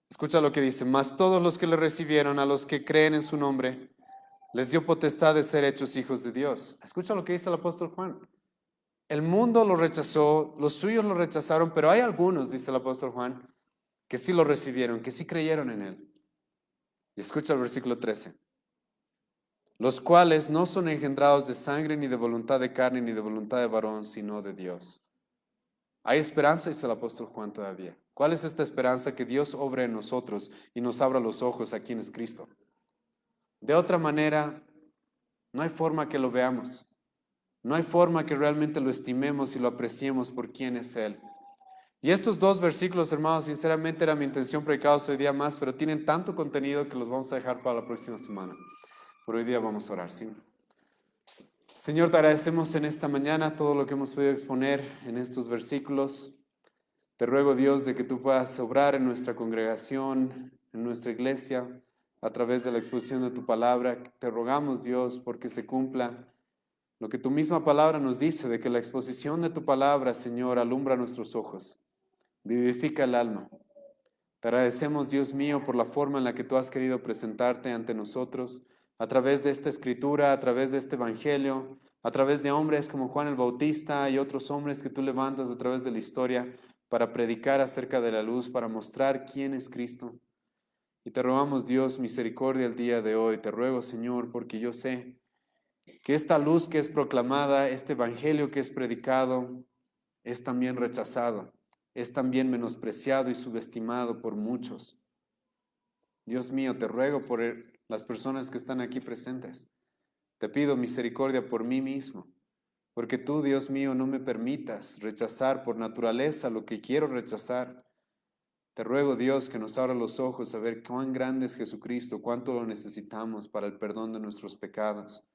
Escucha lo que dice, mas todos los que le recibieron, a los que creen en su nombre, les dio potestad de ser hechos hijos de Dios. Escucha lo que dice el apóstol Juan. El mundo lo rechazó, los suyos lo rechazaron, pero hay algunos, dice el apóstol Juan, que sí lo recibieron, que sí creyeron en él. Y escucha el versículo 13. Los cuales no son engendrados de sangre, ni de voluntad de carne, ni de voluntad de varón, sino de Dios. Hay esperanza, dice el apóstol Juan todavía. ¿Cuál es esta esperanza? Que Dios obre en nosotros y nos abra los ojos a quién es Cristo. De otra manera, no hay forma que lo veamos. No hay forma que realmente lo estimemos y lo apreciemos por quién es Él. Y estos dos versículos, hermanos, sinceramente era mi intención predicarlos hoy día más, pero tienen tanto contenido que los vamos a dejar para la próxima semana. Por hoy día vamos a orar, ¿sí? Señor, te agradecemos en esta mañana todo lo que hemos podido exponer en estos versículos. Te ruego, Dios, de que tú puedas obrar en nuestra congregación, en nuestra iglesia, a través de la exposición de tu palabra. Te rogamos, Dios, porque se cumpla lo que tu misma palabra nos dice, de que la exposición de tu palabra, Señor, alumbra nuestros ojos, vivifica el alma. Te agradecemos, Dios mío, por la forma en la que tú has querido presentarte ante nosotros, a través de esta escritura, a través de este evangelio, a través de hombres como Juan el Bautista y otros hombres que tú levantas a través de la historia para predicar acerca de la luz, para mostrar quién es Cristo. Y te rogamos, Dios, misericordia el día de hoy. Te ruego, Señor, porque yo sé que esta luz que es proclamada, este evangelio que es predicado, es también rechazado, es también menospreciado y subestimado por muchos. Dios mío, te ruego por las personas que están aquí presentes. Te pido misericordia por mí mismo, porque tú, Dios mío, no me permitas rechazar por naturaleza lo que quiero rechazar. Te ruego, Dios, que nos abra los ojos a ver cuán grande es Jesucristo, cuánto lo necesitamos para el perdón de nuestros pecados.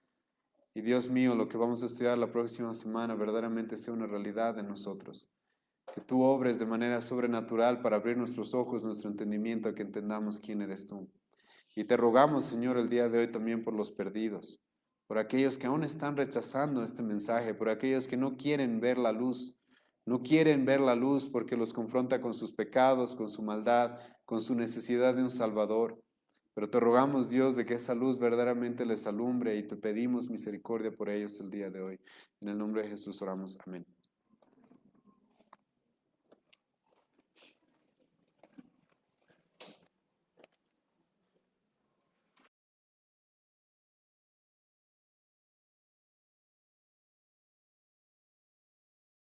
Y Dios mío, lo que vamos a estudiar la próxima semana verdaderamente sea una realidad en nosotros. Que tú obres de manera sobrenatural para abrir nuestros ojos, nuestro entendimiento, a que entendamos quién eres tú. Y te rogamos, Señor, el día de hoy también por los perdidos, por aquellos que aún están rechazando este mensaje, por aquellos que no quieren ver la luz, no quieren ver la luz porque los confronta con sus pecados, con su maldad, con su necesidad de un Salvador. Pero te rogamos, Dios, de que esa luz verdaderamente les alumbre y te pedimos misericordia por ellos el día de hoy. En el nombre de Jesús oramos. Amén.